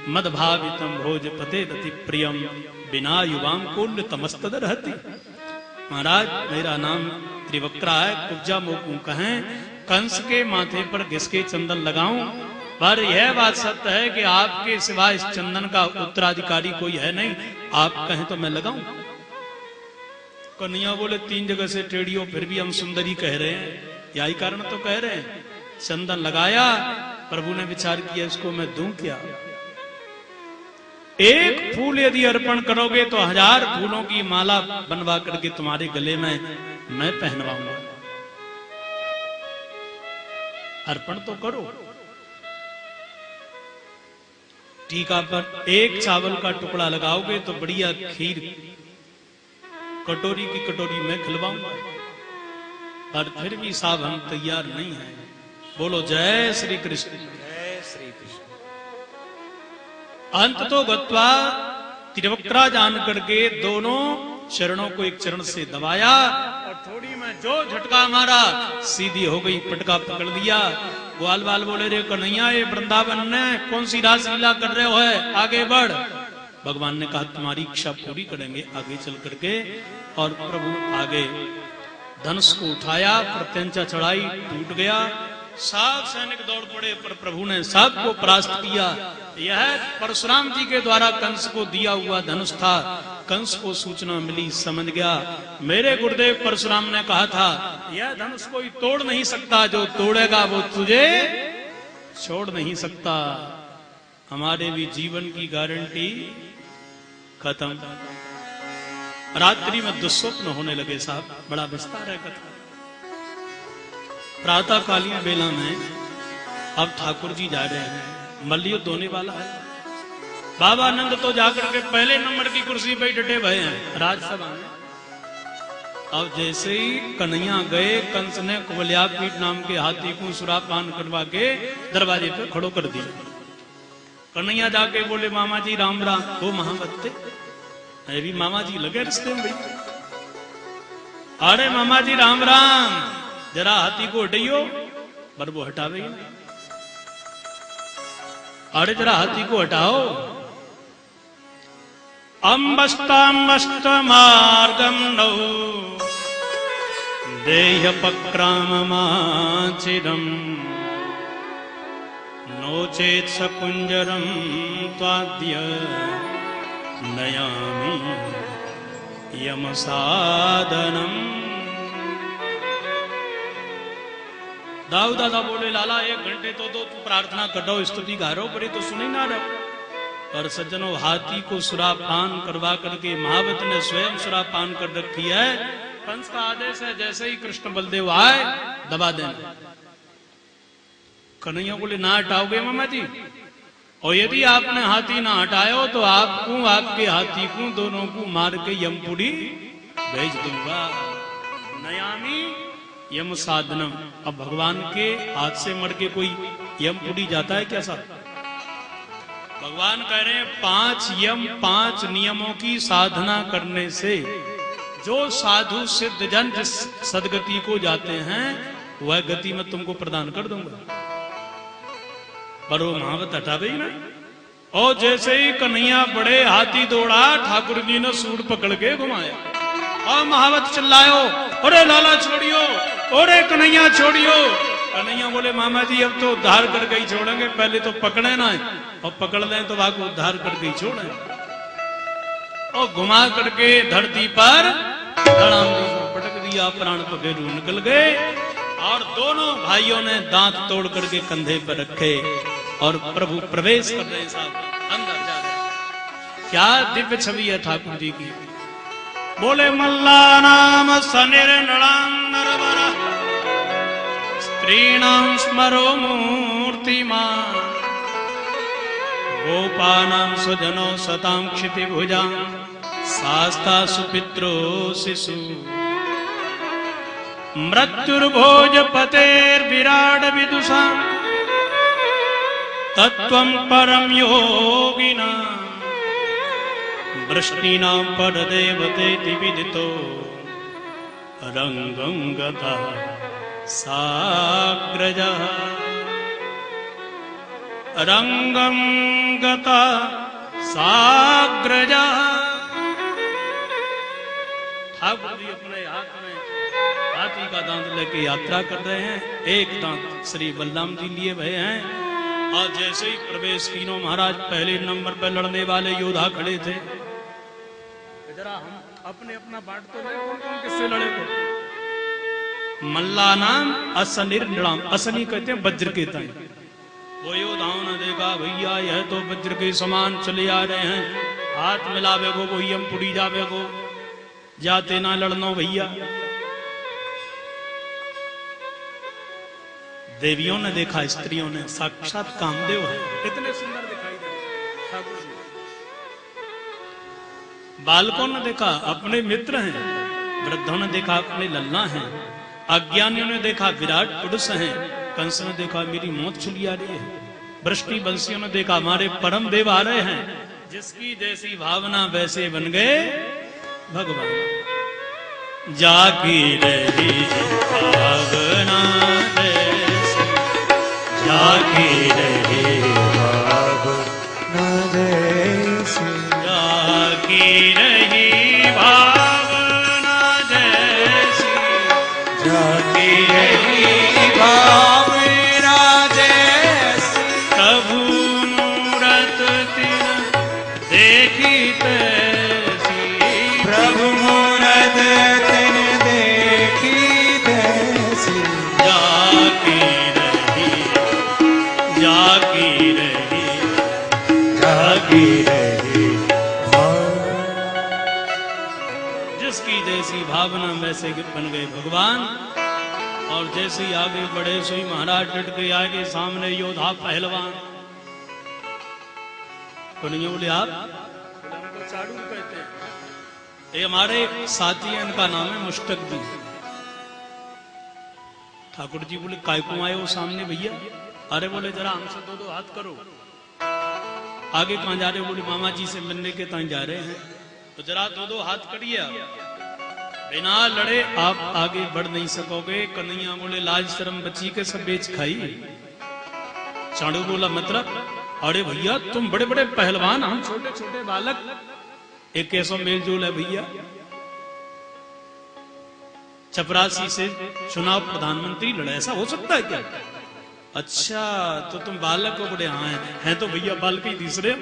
मदभावितम भोजपते दति प्रियम बिना युवाम कुल तमस्तद रहती। महाराज मेरा नाम त्रिवक्रा है, कुब्जा मोकू कहें, कंस के माथे पर घिसके चंदन लगाऊं, पर यह बात सत्य है कि आपके सिवा इस चंदन का उत्तराधिकारी कोई है नहीं, आप कहें तो मैं लगाऊं। कन्हैया बोले 3 जगह से टेढ़ियो फिर भी हम सुंदरी कह रहे हैं, यही कारण तो कह रहे हैं। चंदन लगाया, प्रभु ने विचार किया इसको मैं दूं क्या। एक फूल यदि अर्पण करोगे तो 1000 फूलों की माला बनवा करके तुम्हारे गले में मैं पहनवाऊंगा। अर्पण तो करो। टीका पर एक चावल का टुकड़ा लगाओगे तो बढ़िया खीर कटोरी की कटोरी में खिलवाऊंगा, पर फिर भी साहब हम तैयार नहीं हैं। बोलो जय श्री कृष्ण। जय श्री कृष्ण। अंत तो गत्वा त्रिवक्रा जान करके दोनों चरणों को एक चरण से दबाया और थोड़ी में जो झटका मारा सीधी हो गई, पटका पकड़ दिया। ग्वाल बाल बोले रे कन्हैया ये वृंदावन ने कौन सी रासलीला कर रहे हो, है आगे बढ़। भगवान ने कहा तुम्हारी इच्छा पूरी करेंगे आगे चल करके। और प्रभु आगे धनुष को उठाया, प्रत्यंचा चढ़ाई, टूट गया। सब सैनिक दौड़ पड़े, पर प्रभु ने सबको परास्त किया। यह परशुराम जी के द्वारा कंस को दिया हुआ धनुष था। कंस को सूचना मिली, समझ गया। मेरे गुरुदेव परशुराम ने कहा था यह धनुष कोई तोड़ नहीं सकता, जो तोड़ेगा वो तुझे छोड़ नहीं सकता। हमारे भी जीवन की गारंटी खत्म। रात्रि में दुस्वप्न होने लगे साहब, बड़ा विस्तार है कथा। प्रातः कालीन बेला में अब ठाकुर जी जा रहे हैं, मल्लयुद्ध होने वाला है। बाबा नंद तो जाकर के पहले नंबर की कुर्सी पे डटे भये हैं राजसभा में। अब जैसे ही कन्हैया गए, कंस ने कुबल्यापीठ नाम के हाथी को सुरापान करवा के दरवाजे पे खड़ो कर दिया। कन्हैया जाके बोले मामा जी राम राम। वो महावत्ते भी मामा जी लगे रिश्ते में भाई। अरे मामा जी राम राम, जरा हाथी को हटाइयो, पर वो हटावे ही नहीं। अरे जरा हाथी को हटाओ। अम्बस्ताम्बस्त मार्गम नौ देह पक्राममाचिरम नोचेत सकुंजरम त्वाद्य नयामि यम साधनम। दाऊ दादा बोले लाला 1 घंटे तो दो, तू प्रार्थना कर रहो, स्तुति गा रहो, पर तो सुनी ना रहो। पर सज्जनों हाथी को सुरापान करवा करके महावत ने स्वयं सुरापान कर रखी है। कंस का आदेश है जैसे ही कृष्ण बलदेव आए दबा देना। कन्हैया बोले ना हटाओगे मामा जी, और यदि आपने हाथी ना हटायो तो आपको आपके हाथी को दोनों को मार के यमपुरी भेज दूंगा। नयामी यम साधनम। अब भगवान के हाथ से मर के कोई यमपुरी जाता है क्या साहब? भगवान कह रहे हैं 5 यम 5 नियमों की साधना करने से जो साधु सिद्ध जन जिस सदगति को जाते हैं वह गति मैं तुमको प्रदान कर दूंगा। पर वो महावत हटावे ही ना। और जैसे ही कन्हैया बड़े हाथी दौड़ा, ठाकुर जी ने सूंड पकड़ के घुमाया और महावत चिल्लायो, अरे लाला छोड़ियो, अरे कन्हैया छोड़ियो। कन्हैया बोले मामा जी अब तो उद्धार करके ही छोड़ेंगे, पहले तो पकड़े ना, और पकड़ लें तो वाको उद्धार करके ही छोड़े। और घुमा करके धरती पर पटक दिया, प्राण पखेरु निकल गए। और दोनों भाइयों ने दांत तोड़ करके कंधे पर रखे और प्रभु प्रवेश कर रहे साहब, अंदर जा रहे। क्या दिव्य छवि है ठाकुर जी की। बोले मल्ला नाम सनिर्नणाम नरवरा स्त्रीणाम स्मरो मूर्तिमान गोपानां स्वजनो सतां क्षितिभुजां शास्ता सुपित्रो शिशु मृत्युर्भोजपतेर्विराड विदुषां तत्त्वं परम योगिनां वृष्णीनां परदेवतेति विदितो रंगं गतः साग्रजः रंगं गतः साग्रजः। ठाकुर जी अपने हाथ में हाथी का दांत लेके यात्रा कर रहे हैं। एक दांत श्री बलराम जी लिए हुए हैं और जैसे ही प्रवेश तीनों महाराज पहले नंबर पर लड़ने वाले योद्धा खड़े थे। जरा हम अपने अपना बांट तो रहे कौन कौन किससे लड़े को। मल्ला नाम असनिर्नणाम, असनी कहते हैं वज्र के तय। वो योद्धाओं ने देखा भैया यह तो वज्र के समान चले आ रहे हैं, हाथ मिलावे को वही हम पुड़ी जावे को, जाते ना लड़नो भैया। देवियों ने देखा, स्त्रियों ने, साक्षात कामदेव है, इतने सुंदर दिखाई दे ठाकुर जी। बालकों ने देखा अपने मित्र हैं, वृद्धों ने देखा अपने लल्ला हैं, अज्ञानियों ने देखा विराट पुरुष हैं, कंस ने देखा मेरी मौत चली आ रही है, वृष्टि बंसियों ने देखा हमारे परम देव आ रहे हैं। जिसकी जैसी भावना वैसे बन गए भगवान। जागी रही भावना जैसे, जागी रही भावना जैसे, जागी रही भावना जैसी, जागी रही भावना जैसी, प्रभु मूरत तिन देखी तैसी, प्रभु मूरत तिन देखी तैसी, जागी रही, जागी रही, जागी रही जिसकी जैसी भावना वैसे बन गए भगवान। और जैसे ही आगे बढ़े सोई महाराज डट के आगे सामने योद्धा पहलवान को नहीं बोले आप, हमको चाड़ू कहते हैं, ये हमारे साथी हैं, इनका नाम है मुष्टक जी। ठाकुर जी बोले काय को आए हो सामने भैया? अरे बोले जरा हमसे दो दो हाथ करो। आगे कहां जा रहे हो? बोले मामा जी से मिलने के ताई जा रहे हैं। तो जरा दो दो हाथ करिए, बिना लड़े आप आगे बढ़ नहीं सकोगे। कन्हैया बोले लाज शर्म बची के सब बेच खाई। चाणू बोला मतलब? अरे भैया तुम बड़े बड़े पहलवान, हम छोटे छोटे बालक, एक कैसो मेल जोल है भैया। चपरासी से चुनाव प्रधानमंत्री लड़ा, ऐसा हो सकता है क्या? अच्छा तो तुम बालक हो? बड़े हाँ हैं तो भैया बालक ही तीसरे।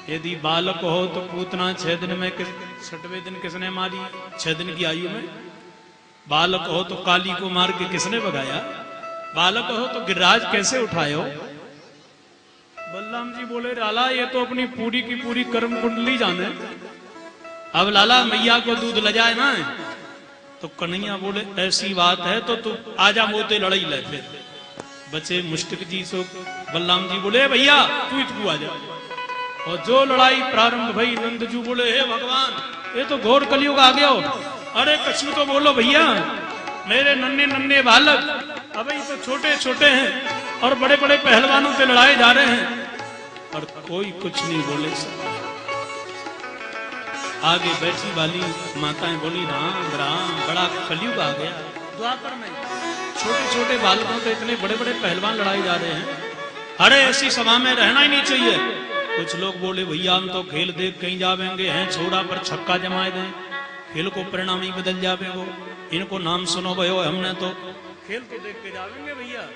यदि बालक हो तो पूतना 6 दिन में 6वें दिन किसने मारी? 6 दिन की आयु में। बालक हो तो काली को मार के किसने भगाया? बालक हो तो गिरिराज कैसे उठाए हो? बलराम जी बोले लाला ये तो अपनी पूरी की पूरी कर्म कुंडली जाने, अब लाला मैया को दूध ले जाए ना। तो कन्हैया बोले ऐसी बात है तो तू आजा मोते लड़ाई ले। फिर बचे मुष्टिक जी सो बलराम जी बोले भैया तू इतकू आजा। और जो लड़ाई प्रारंभ भई नंद जी बोले हे भगवान ये तो घोर कलयुग आ गया हो। अरे कछु तो बोलो भैया, मेरे नन्हे नन्हे बालक अभी तो छोटे छोटे हैं और बड़े बड़े पहलवानों से लड़ाए जा रहे हैं और कोई कुछ नहीं बोले। आगे बैठी वाली माताएं बोली राम राम बड़ा कलयुग आ गया। द्वापर में छोटे छोटे बालकों से इतने बड़े बड़े पहलवान लड़ाए जा रहे हैं। अरे ऐसी सभा में रहना ही नहीं चाहिए। कुछ लोग बोले भैया हम तो खेल देख कहीं जावेंगे, हैं छोड़ा पर छक्का जमाए दें, खेल को परिणाम ही बदल जावे। वो इनको नाम सुनो भयो, हमने तो खेल तो देख के जावेंगे भैया।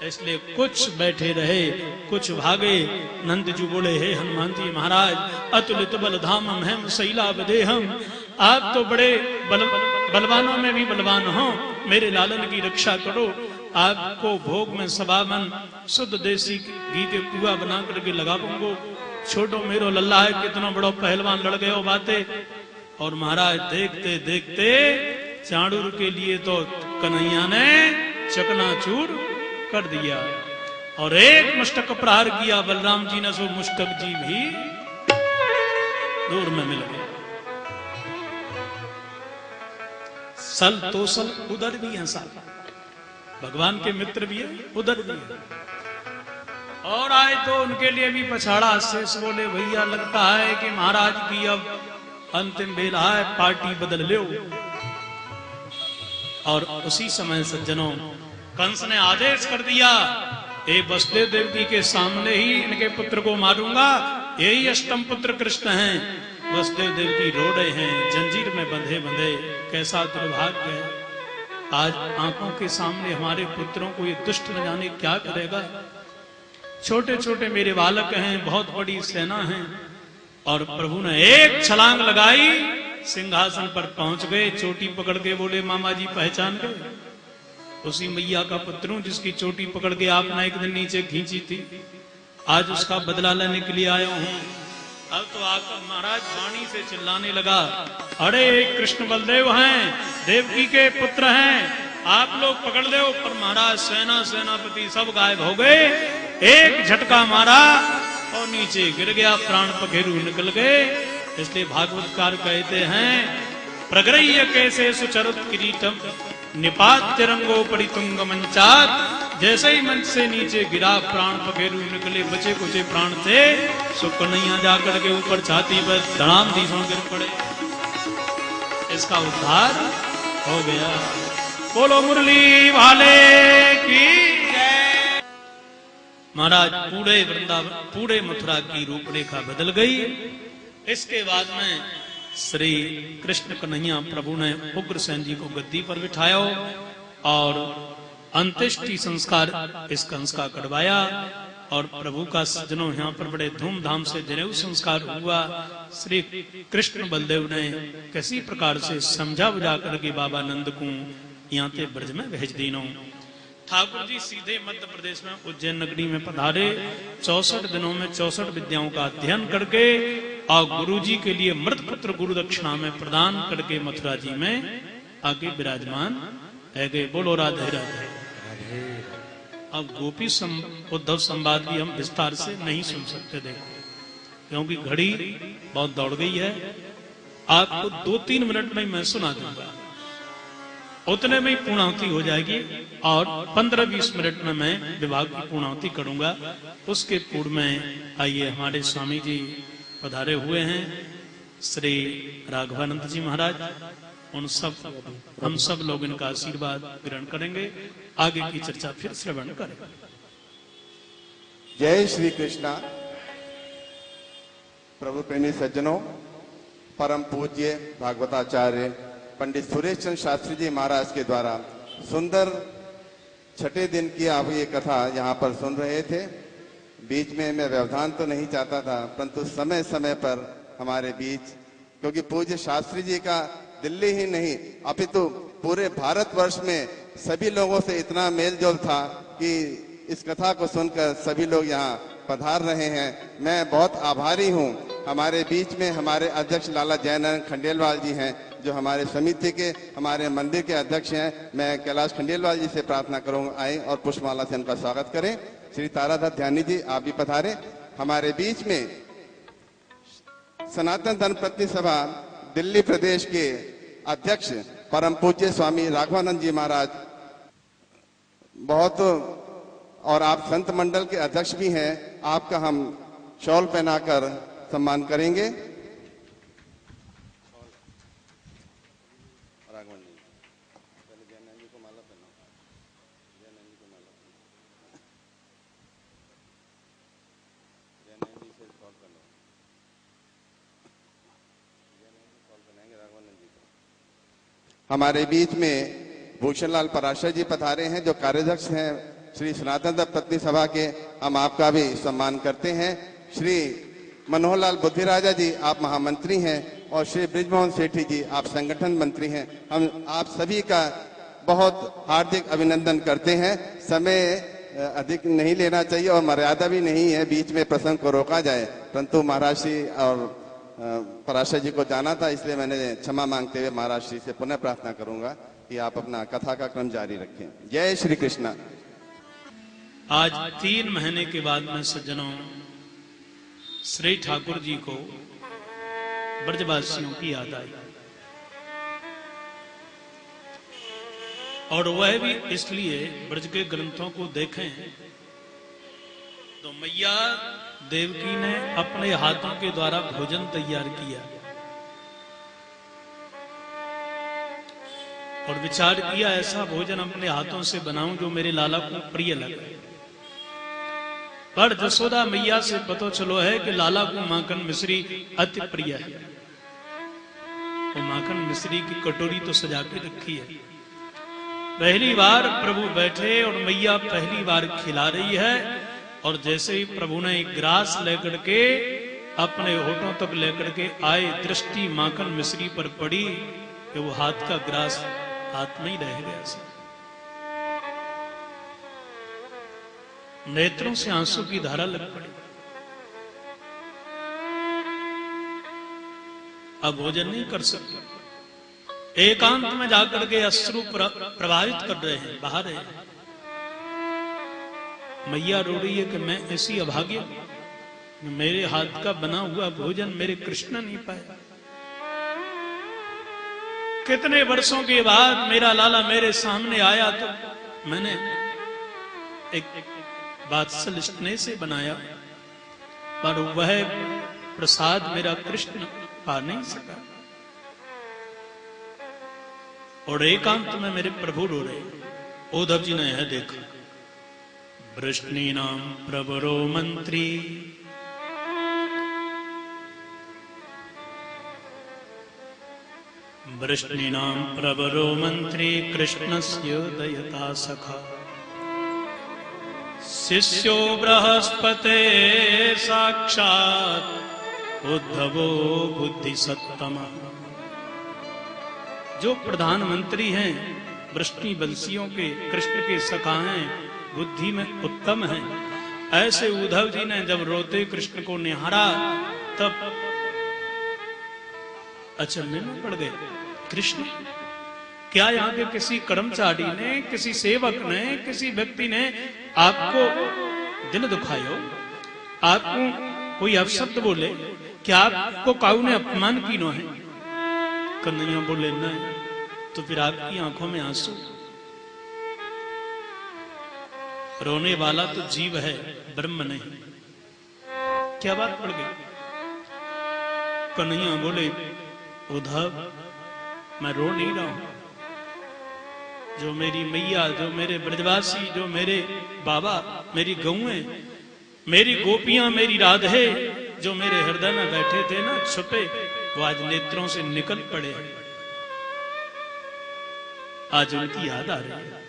इसलिए कुछ बैठे रहे कुछ भागे। नंद जी बोले हे हनुमान जी महाराज अतुलित बल धाम हम शैला बदेहम, आप तो बड़े बलवानों में भी बलवान हो, मेरे लालन की रक्षा करो। आपको भोग में सबावन शुद्ध देसी घी के कुआ बना करके लगाऊंगो, छोटो मेरो लल्ला है, कितना बड़ो पहलवान लड़ गए हो बातें। और महाराज देखते देखते चाणूर के लिए तो कन्हैया ने चकनाचूर कर दिया और एक मुष्टक प्रहार किया बलराम जी ने, सो मुष्टक जी भी दूर में मिल गए। सल तो सल उधर भी हैं, साल भगवान के मित्र भी है, उधर भी है। और आए तो उनके लिए भी पछाड़ा शेष बोले भैया लगता है कि महाराज की अब अंतिम बेला है, पार्टी बदल लो। और उसी समय सज्जनों कंस ने आदेश कर दिया, ए वसुदेव देवकी के सामने ही इनके पुत्र को मारूंगा, यही अष्टम पुत्र कृष्ण हैं। वसुदेव देवकी रो रहे हैं, जंजीर में बंधे बंधे, कैसा दुर्भाग्य है। आज आंखों के सामने हमारे पुत्रों को ये दुष्ट न जाने क्या करेगा। छोटे छोटे मेरे बालक हैं, बहुत बड़ी सेना है। और प्रभु ने एक छलांग लगाई, सिंहासन पर पहुंच गए, चोटी पकड़ के बोले मामा जी पहचान गए, उसी मैया का पुत्र हूं जिसकी चोटी पकड़ के आपने एक दिन नीचे खींची थी, आज उसका बदला लेने के लिए आया हूं। अब तो आकर महाराज वाणी से चिल्लाने लगा, अरे कृष्ण बलदेव हैं, देवकी के पुत्र हैं, आप लोग पकड़ लो। पर महाराज सेनापति सब गायब हो गए। एक झटका मारा और नीचे गिर गया, प्राण पखेरु निकल गए। इसलिए भागवतकार कहते हैं, प्रगृह्य कैसे सुचरुत किरीटम निपात्य रंगो परितुंग मंचात। जैसे ही मंच से नीचे गिरा, प्राण पखेरु निकले, बचे कुचे प्राण थे, सो कन्हैया जाकर के ऊपर छाती पर धड़ाम दीसों गिर पड़े। इसका उद्धार हो गया। बोलो मुरली वाले की जय। महाराज पूरे वृंदावन, पूरे मथुरा की रूपरेखा बदल गई। इसके बाद में श्री कृष्ण कन्हैया प्रभु ने उग्रसेन जी को गद्दी पर बिठाया और अंत्येष्टि संस्कार इस कंस का करवाया। और प्रभु का सज्जनों यहाँ पर बड़े धूमधाम से जनेऊ संस्कार हुआ। श्री कृष्ण बलदेव ने किसी प्रकार से समझा बुझा करके बाबा नंद को यहाँ के ब्रज में भेज दीनो। ठाकुर जी सीधे मध्य प्रदेश में उज्जैन नगरी में पधारे। 64 दिनों में 64 विद्याओं का अध्ययन करके और गुरु जी के लिए मृत पुत्र गुरु दक्षिणा में प्रदान करके मथुरा जी में आगे विराजमान है गए। बोलो राधे राधे। अब गोपी उद्धव संवाद भी हम विस्तार से नहीं सुन सकते, देखो, क्योंकि घड़ी बहुत दौड़ गई है। आपको 2-3 मिनट में मैं सुना दूंगा, उतने में ही पूर्णाहुति हो जाएगी। और 15-20 मिनट में मैं विभाग की पूर्णाहुति करूंगा। उसके पूर्व में आइए हमारे स्वामी जी पधारे हुए हैं, श्री राघवानंद जी महाराज, उन सब हम सब लोग इनका आशीर्वाद ग्रहण करेंगे। आगे की चर्चा फिर श्रवण करेंगे। जय श्री कृष्णा। प्रभु प्रेमी सज्जनों, परम पूज्य भागवताचार्य पंडित सुरेश चंद्र शास्त्री जी महाराज के द्वारा सुंदर छठे दिन की आप ये कथा यहाँ पर सुन रहे थे। बीच में मैं व्यवधान तो नहीं चाहता था, परंतु समय समय पर हमारे बीच, क्योंकि पूज्य शास्त्री जी का दिल्ली ही नहीं अपितु पूरे भारतवर्ष में सभी लोगों से इतना मेल जोल था कि इस कथा को सुनकर सभी लोग यहाँ पधार रहे हैं। मैं बहुत आभारी हूँ। हमारे बीच में हमारे अध्यक्ष लाला जयनारायण खंडेलवाल जी हैं, जो हमारे समिति के, हमारे मंदिर के अध्यक्ष हैं। मैं कैलाश खंडेलवाल जी से प्रार्थना करूंगा, आए और पुष्पमाला से उनका स्वागत करें। श्री ताराधर ध्यानी जी आप भी पधारे। हमारे बीच में सनातन धर्म पत्नी सभा दिल्ली प्रदेश के अध्यक्ष परम पूज्य स्वामी राघवानंद जी महाराज बहुत, और आप संत मंडल के अध्यक्ष भी हैं, आपका हम शॉल पहनाकर सम्मान करेंगे। हमारे बीच में भूषणलाल पराशर जी पधारे हैं, जो कार्याध्यक्ष हैं श्री सनातन धर्म पत्नी सभा के। हम आपका भी सम्मान करते हैं। श्री मनोहरलाल बुद्धिराजा जी आप महामंत्री हैं, और श्री ब्रिजमोहन सेठी जी आप संगठन मंत्री हैं। हम आप सभी का बहुत हार्दिक अभिनंदन करते हैं। समय अधिक नहीं लेना चाहिए और मर्यादा भी नहीं है बीच में प्रसंग को रोका जाए, परंतु महाराज श्री और पराशर जी को जाना था, इसलिए मैंने क्षमा मांगते हुए महाराज श्री से पुनः प्रार्थना करूंगा कि आप अपना कथा का क्रम जारी रखें। जय श्री कृष्ण। आज 3 महीने के बाद में सज्जनों श्री ठाकुर जी को ब्रजवासियों की याद आई, और वह भी इसलिए ब्रज के ग्रंथों को देखें तो मैया देवकी ने अपने हाथों के द्वारा भोजन तैयार किया और विचार किया ऐसा भोजन अपने हाथों से बनाऊं जो मेरे लाला को प्रिय लगे। पर जसोदा मैया से पता चलो है कि लाला को माखन मिश्री अति प्रिय है, तो माखन मिश्री की कटोरी तो सजा के रखी है। पहली बार प्रभु बैठे और मैया पहली बार खिला रही है, और जैसे ही प्रभु ने एक ग्रास लेकर के अपने होठों तक लेकर के आए, दृष्टि माखन मिश्री पर पड़ी कि वो हाथ का ग्रास हाथ में ही रह गया। नेत्रों से आंसू की धारा लग पड़ी। अब भोजन नहीं कर सकते, एकांत में जाकर के अश्रु प्रभावित कर रहे हैं, बहा रहे हैं। मैया रो रही है कि मैं ऐसी अभागी, मेरे हाथ का बना हुआ भोजन मेरे कृष्ण नहीं पाया। कितने वर्षों के बाद मेरा लाला मेरे सामने आया तो मैंने एक वात्सल स्नेह से बनाया, पर वह प्रसाद मेरा कृष्ण पा नहीं सका। और एकांत में मेरे प्रभु रो रहे। उद्धव जी ने यह देखा, वृष्णि नाम प्रवरो मंत्री, वृष्णि नाम प्रवरो मंत्री, कृष्णस्य दयता सखा, शिष्यो बृहस्पते साक्षात् उद्धवो बुद्धि सत्तम। जो प्रधानमंत्री हैं, वृष्णि वंशियों के, कृष्ण के सखा हैं, बुद्धि में उत्तम हैं, ऐसे उद्धव जी ने जब रोते कृष्ण को निहारा तब अचंभे में पड़ गए। कृष्ण क्या यहाँ के किसी कर्मचारी ने, किसी सेवक ने, किसी व्यक्ति ने आपको दिल दुखायो, आपको कोई अपशब्द बोले, क्या आपको काऊ ने अपमान कीनो है? कन्हैया बोले नहीं, तो फिर आपकी आंखों में आंसू। रोने वाला तो जीव है, ब्रह्म नहीं। क्या बात पड़ गई? कन्हैया बोले उद्धव मैं रो नहीं रहा हूं, जो मेरी मैया, जो मेरे ब्रजवासी, जो मेरे बाबा, मेरी गौएं, मेरी गोपियां, मेरी राधे, जो मेरे हृदय में बैठे थे ना छुपे, वो आज नेत्रों से निकल पड़े हैं। आज उनकी याद आ रही है।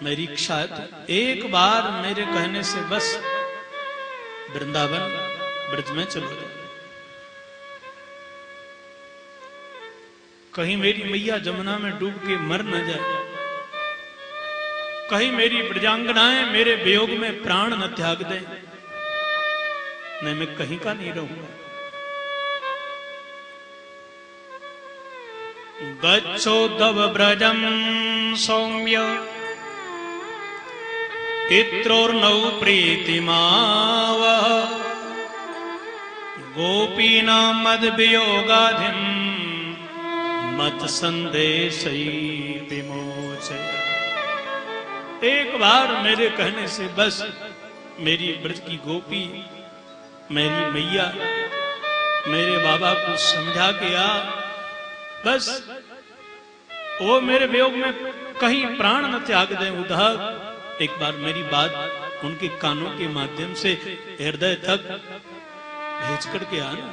मेरी इच्छा है तो एक बार मेरे कहने से बस वृंदावन ब्रज में चलो जाए, कहीं मेरी मैया जमुना में डूब के मर न जाए, कहीं मेरी ब्रजांगनाएं मेरे वियोग में प्राण न त्याग दें। नहीं, मैं कहीं का नहीं रहूंगा। गच्छोद्धव ब्रजम सौम्य पित्रोर्नौ प्रीतिमावह, गोपीनां मद वियोगाधिं मत संदेशै विमोचय। एक बार मेरे कहने से बस मेरी ब्रज की गोपी, मेरी मैया, मेरे बाबा को समझा के आ, बस वो मेरे वियोग में कहीं प्राण न त्याग दें। उद्धव एक बार मेरी बात उनके कानों के माध्यम से हृदय तक भेज करके आना,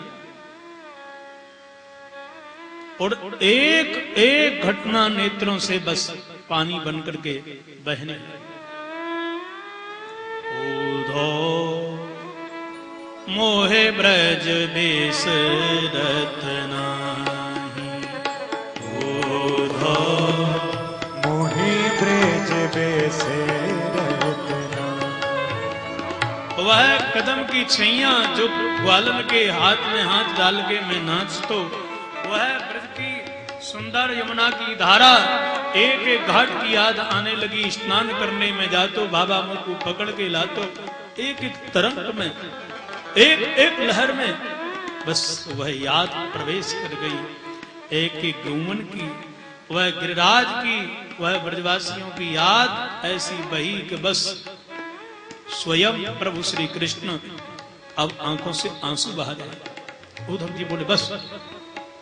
और एक एक घटना नेत्रों से बस पानी बन करके बहने। उद्धव मोहे ब्रज बिसरत नाही, मोहे ब्रज बिसरत वह कदम की छैया जो ग्वालन के हाथ में हाथ डाल के मैं नाच तो, वह ब्रज की सुंदर यमुना की धारा, एक एक घाट की याद आने लगी। स्नान करने में जातो बाबा मुझको पकड़ के लातो, एक एक तरंग में, एक एक लहर में बस वह याद प्रवेश कर गई। एक एक गौवन की, वह गिरिराज की, वह ब्रजवासियों की याद ऐसी बही कि बस स्वयं प्रभु श्री कृष्ण अब आंखों से आंसू बहा गए। उद्धव जी बोले बस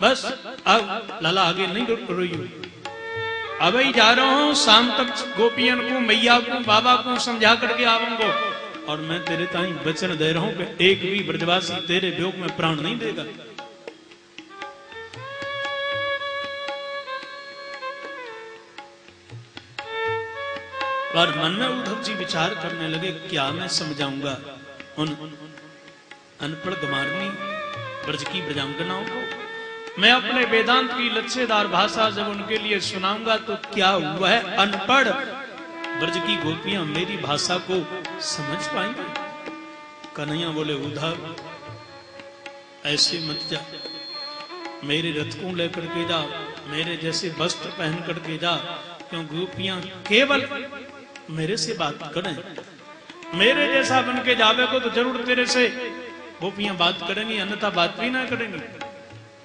बस अब लाला आगे नहीं रोइयो, अब ही जा रहा हूं, शाम तक गोपियन को, मैया को, बाबा को समझा करके आऊंगा, और मैं तेरे ताई वचन दे रहा हूं कि एक भी ब्रजवासी तेरे वियोग में प्राण नहीं देगा। और मन में उद्धव जी विचार करने लगे, क्या मैं समझाऊंगा उन अनपढ़ गमारनी ब्रज की ब्रजांगनाओं को? मैं अपने वेदांत की लच्छेदार भाषा जब उनके लिए सुनाऊंगा तो क्या हुआ है, अनपढ़ ब्रज की गोपियां मेरी भाषा को समझ पाएंगे? कन्हैया बोले उद्धव ऐसे मत जा, मेरे रथ को लेकर के जा, मेरे जैसे वस्त्र पहन करके जा, क्यों गोपियां केवल मेरे से बात करें, मेरे जैसा बन के जावे को तो जरूर तेरे से गोपियां बात करेंगी, अन्यथा बात भी ना करेंगी।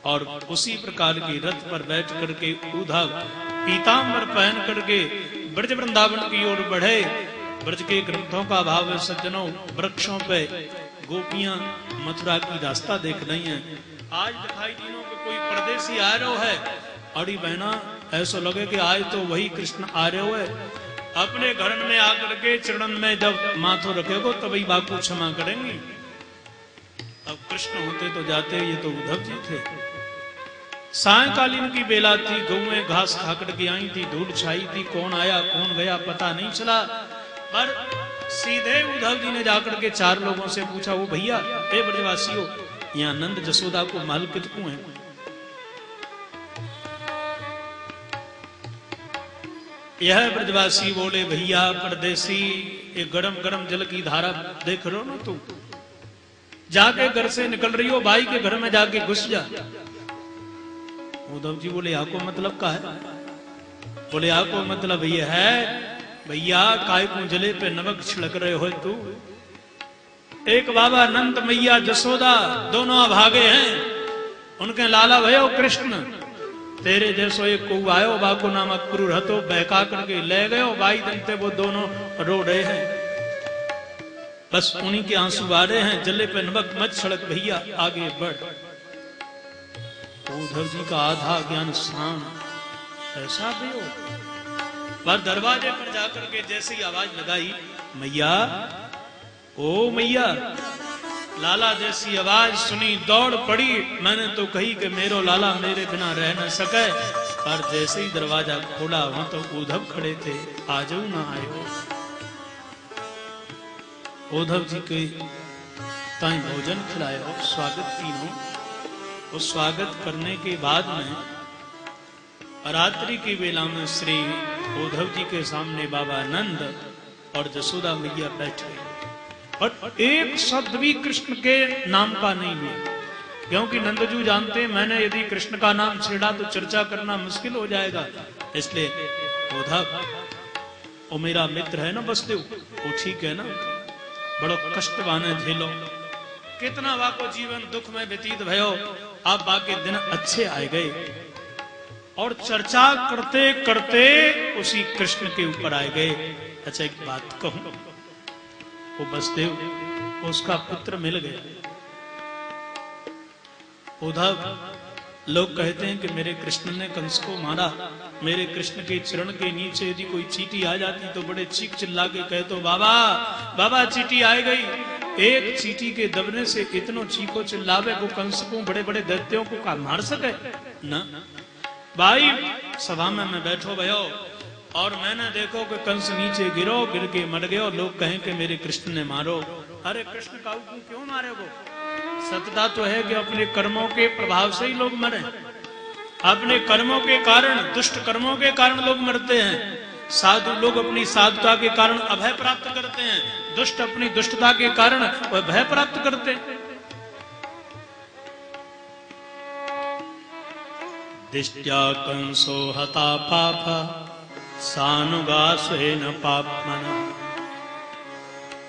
और उसी प्रकार की रथ पर बैठ करके उद्धव पीतांबर पहन करके ब्रज वृंदावन की ओर बढ़े। ब्रज के ग्रंथों का भाव है सज्जनों, वृक्षों पे गोपियां मथुरा की रास्ता देख रही हैं। आज दिखाई दिनों के कोई परदेसी आ रहा है, अड़ी बहना ऐसा लगे कि आज तो वही कृष्ण आ रहे हुए, अपने घर में आकर के चरण में जब माथो रखेगो तभी बापू क्षमा करेंगी। अब कृष्ण होते तो जाते, ये तो उद्धव जी थे। सायकालीन की बेला थी, गौएं घास खाकर के आई थी, धूल छाई थी, कौन आया कौन गया पता नहीं चला, पर सीधे उद्धव जी ने जाकर के 4 लोगों से पूछा, वो भैया ए ब्रजवासियों, यहाँ नंद जसोदा को माल कितकू है? यह ब्रजवासी बोले, भैया परदेसी, ये गरम गरम जल की धारा देख रहे हो ना तुम, जाके घर से निकल रही हो, भाई के घर में जाके घुस जा। उद्धव जी बोले आपको मतलब का है? बोले आपको मतलब ये है भैया, काय को जले पे नमक छिड़क रहे हो तू? एक बाबा नंद मैया जसोदा दोनों भागे हैं, उनके लाला भयो कृष्ण, तेरे जैसो एक को आयो बाको नामक क्रूर हतो, बहका करके ले गयो, भाई दंते वो दोनों रो रहे हैं, बस उन्हीं के आंसू आ रहे हैं, जले पे नमक मत छिड़क भैया, आगे बढ़। उद्धव जी का आधा ज्ञान शान ऐसा भी हो, पर दरवाजे पर जाकर के जैसे ही आवाज लगाई, मैया ओ मैया, लाला जैसी आवाज सुनी, दौड़ पड़ी। मैंने तो कही कि मेरो लाला मेरे बिना रह न सके, पर जैसे ही दरवाजा खोला वहां तो उद्धव खड़े थे, आ जाओ ना आए हो। उद्धव जी के ताई भोजन खिलायो, स्वागत कीनो। उस स्वागत करने के बाद में रात्रि की वेला में श्री उद्धव जी के सामने बाबा नंद और जसोदा मैया बैठे, और एक शब्द भी कृष्ण के नाम का नहीं है, क्योंकि नंदजू जानते हैं मैंने यदि कृष्ण का नाम छेड़ा तो चर्चा करना मुश्किल हो जाएगा, इसलिए उद्धव वो मेरा मित्र है ना बसदेव, वो ठीक है ना, बड़ो कष्ट वाने झेलो, कितना वाको जीवन दुख में व्यतीत भयो, आप बाकी दिन अच्छे आए गए। और चर्चा करते करते उसी कृष्ण के ऊपर आए गए। अच्छा एक बात कहूं, वो बसदेव उसका पुत्र मिल गया। उद्धव लोग कहते हैं कि मेरे कृष्ण ने कंस को मारा, मेरे कृष्ण के चरण के नीचे यदि कोई चींटी आ जाती तो बड़े चीख चिल्ला के कहते तो बाबा बाबा चींटी आ गई। एक चींटी के दबने से इतनो चीखो चिल्लावे वो कंस को बड़े बड़े दैत्यों को का मार सके ना। भाई सभा में मैं बैठो भयो और मैंने देखो कि कंस नीचे गिरो, गिर के मर गयो, लोग कहें कि मेरे कृष्ण ने मारो। अरे कृष्ण काऊ को क्यों मारे? वो सत्यता तो है कि अपने कर्मों के प्रभाव से ही लोग मरे, अपने कर्मों के कारण, दुष्ट कर्मों के कारण लोग मरते हैं। साधु लोग अपनी साधुता के कारण अभय प्राप्त करते हैं, दुष्ट अपनी दुष्टता के कारण वह भय प्राप्त करते हैं। दिष्ट्या कंसो हता पापा सानुगास्वेन पाप्मना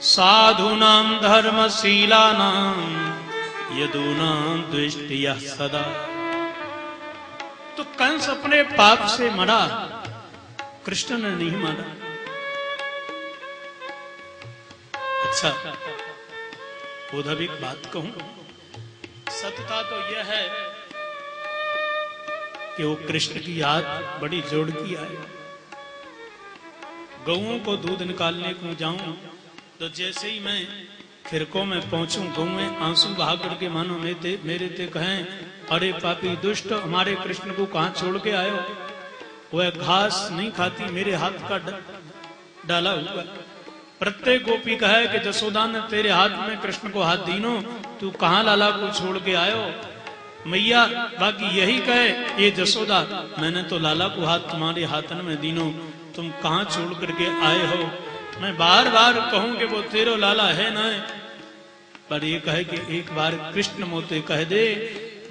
साधूनां धर्मशीलानां यदूनां द्वेष्टियः सदा। तो कंस अपने पाप से मरा, कृष्ण ने नहीं मारा। अच्छा, उधर एक बात कहूं, सत्यता तो यह है कि वो कृष्ण की याद बड़ी जोड़ की आए। गऊओं को दूध निकालने को जाऊं तो जैसे ही मैं खिरकों में पहुंचूं, गऊं आंसू बहा करके मानो मेरे ते कहें, अरे पापी दुष्ट, हमारे कृष्ण को कहां छोड़ के आयो? वह घास नहीं खाती, मेरे हाथ का डाला हुआ। प्रत्येक गोपी कहे कि जसोदा ने तेरे हाथ में कृष्ण को हाथ दीनो, तू कहां लाला को छोड़ के आयो? मैया बाकी यही कहे, ये जसोदा, मैंने तो लाला को हाथ तुम्हारे हाथन में दीनो, तुम कहां छोड़ करके आए हो? मैं बार बार कहूं कि वो तेरो लाला है ना, पर ये कहे कि एक बार कृष्ण मोते कह दे,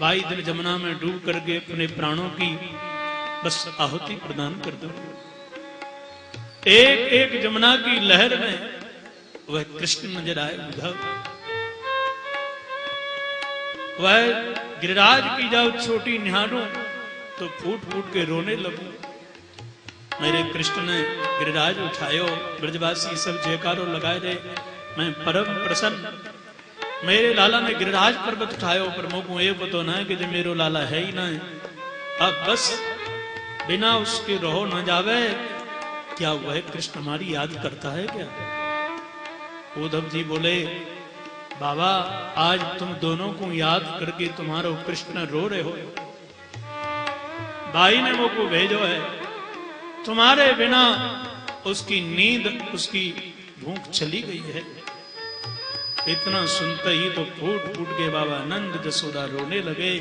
भाई दिल जमुना में डूब करके अपने प्राणों की बस आहुति प्रदान कर दो। एक एक जमुना की लहर में वह कृष्ण नजर आए। उद्धव वह गिरिराज की जब छोटी निहारूं तो फूट फूट के रोने लगूं। मेरे कृष्ण ने गिरिराज उठायो, ब्रजवासी सब जयकारो लगाए रहे, मैं परम प्रसन्न। मेरे लाला ने गिरिराज पर्वत उठायो, पर मोको ये पतो ना कि जो मेरो लाला है ही ना, अब बस बिना उसके रहो न जावे। क्या वह कृष्ण हमारी याद करता है क्या? उद्धव जी बोले, बाबा आज तुम दोनों को याद करके तुम्हारो कृष्ण रो रहे हो। भाई ने मोको भेजो है, तुम्हारे बिना उसकी नींद, उसकी भूख चली गई है। इतना सुनते ही तो फूट फूट के बाबा नंद जसोदा रोने लगे।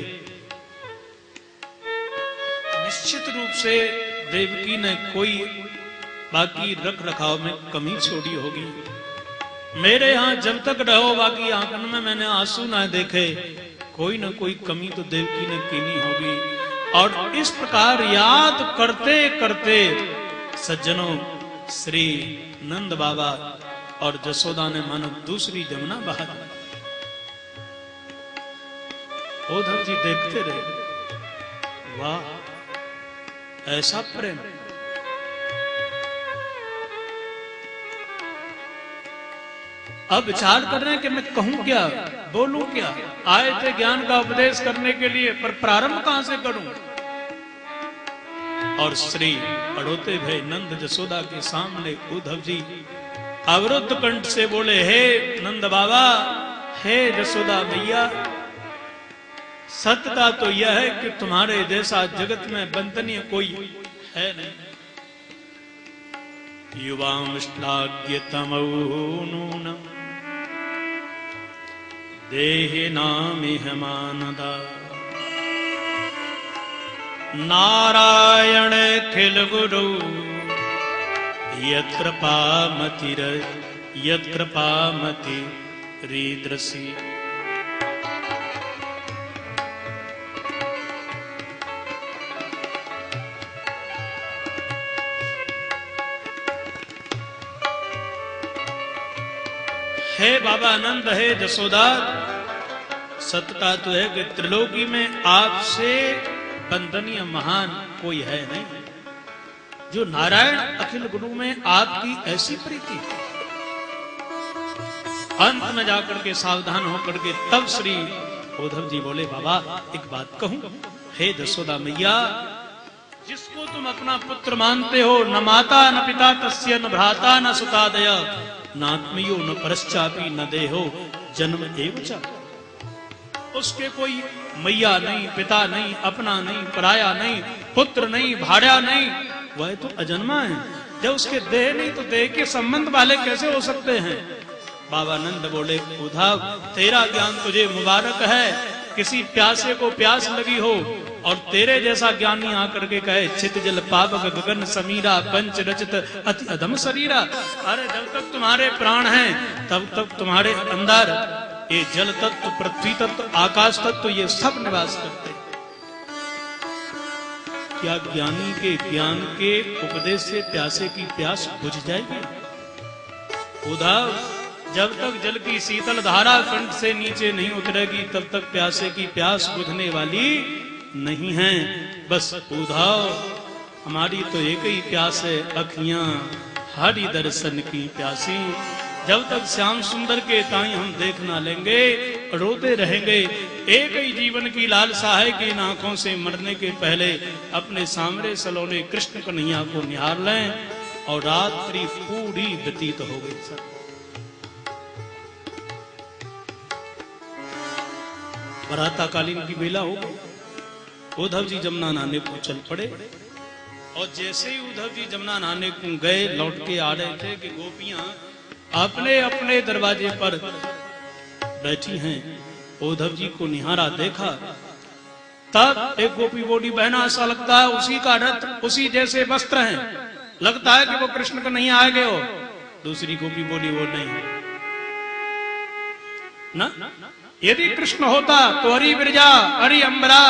निश्चित रूप से देवकी ने कोई बाकी रख रखाव में कमी छोड़ी होगी। मेरे यहां जब तक रहो, बाकी आंखन में मैंने आंसू ना देखे, कोई ना कोई कमी तो देवकी ने कीनी होगी। और इस प्रकार याद करते करते सज्जनों श्री नंद बाबा और जसोदा ने मानो दूसरी जमुना बहा दी। उद्धव जी देखते रहे, वाह ऐसा प्रेम। अब विचार कर रहे हैं कि मैं कहूं क्या, बोलूं क्या। आए थे ज्ञान का उपदेश करने के लिए, पर प्रारंभ कहां से करूं? और श्री पढ़ोते भय नंद जसोदा के सामने उद्धव जी अवरुद्ध कंठ से बोले, हे नंद बाबा, हे जसोदा मैया, सत्यता तो यह है कि तुम्हारे जैसा जगत में वंदनीय कोई है नहीं। युवाम श्लाघ्य तमौनूनम देहि नामिह मानदा नारायण खिल गुरु यत्र पामति रीदृसी। हे बाबा आनंद, हे जसोदा, सत्यता तो है कि त्रिलोकी में आपसे वंदनीय महान कोई है नहीं। जो नारायण अखिल गुरु में आपकी ऐसी प्रीति, अंत में जाकर के सावधान होकर के तब श्री उद्धव जी बोले, बाबा एक बात कहूं, हे जसोदा मैया, जिसको तुम अपना पुत्र मानते हो, न माता न पिता तस्य, न भ्राता न सुतादय, नात्मीयो न परश्चापी न देहो जन्म एवं। उसके कोई मैया नहीं, पिता नहीं, अपना नहीं, पराया नहीं, पुत्र नहीं, भार्या नहीं, वह तो अजन्मा है। जब उसके देह नहीं तो देह के संबंध वाले कैसे हो सकते हैं? बाबा नंद बोले, उद्धव तेरा ज्ञान तुझे मुबारक है। किसी प्यासे को प्यास लगी हो और तेरे जैसा ज्ञानी आकर के कहे चित जल पावक गगन समीरा पंच रचित अति अधम शरीरा। अरे जब तक तुम्हारे प्राण हैं तब तक तुम्हारे अंदर ये जल तत्व, पृथ्वी तत्व, आकाश तत्व ये सब निवास करते। क्या ज्ञानी के ज्ञान के उपदेश से प्यासे की प्यास बुझ जाएगी? उद्धव, जब तक जल की शीतल धारा कंठ से नीचे नहीं उतरेगी तब तक प्यासे की प्यास बुझने वाली नहीं है। बस उद्धव, हमारी तो एक ही प्यास है, अखियां हरि दर्शन की प्यासी। जब तक श्याम सुंदर के ताई हम देख ना लेंगे रोते रहेंगे। एक ही जीवन की लालसा है कि इन आंखों से मरने के पहले अपने सामने सलोने कृष्ण कन्हैया को निहार लें। और रात्रि पूरी व्यतीत हो गई। सर प्रातःकालीन की बेला हो गई। उद्धव जी जमुना नहाने को चल पड़े और जैसे ही उद्धव जी जमुना नहाने को गए लौट के आ रहे थे कि गोपियां अपने अपने दरवाजे पर बैठी हैं। उद्धव जी को निहारा, देखा, तब एक गोपी बोली, बहना ऐसा लगता है उसी का रथ, उसी जैसे वस्त्र हैं, लगता है कि वो कृष्ण का नहीं आ गए हो। दूसरी गोपी बोली, वो नहीं ना, यदि कृष्ण होता तो हरि बिरजा, हरि अंबरा,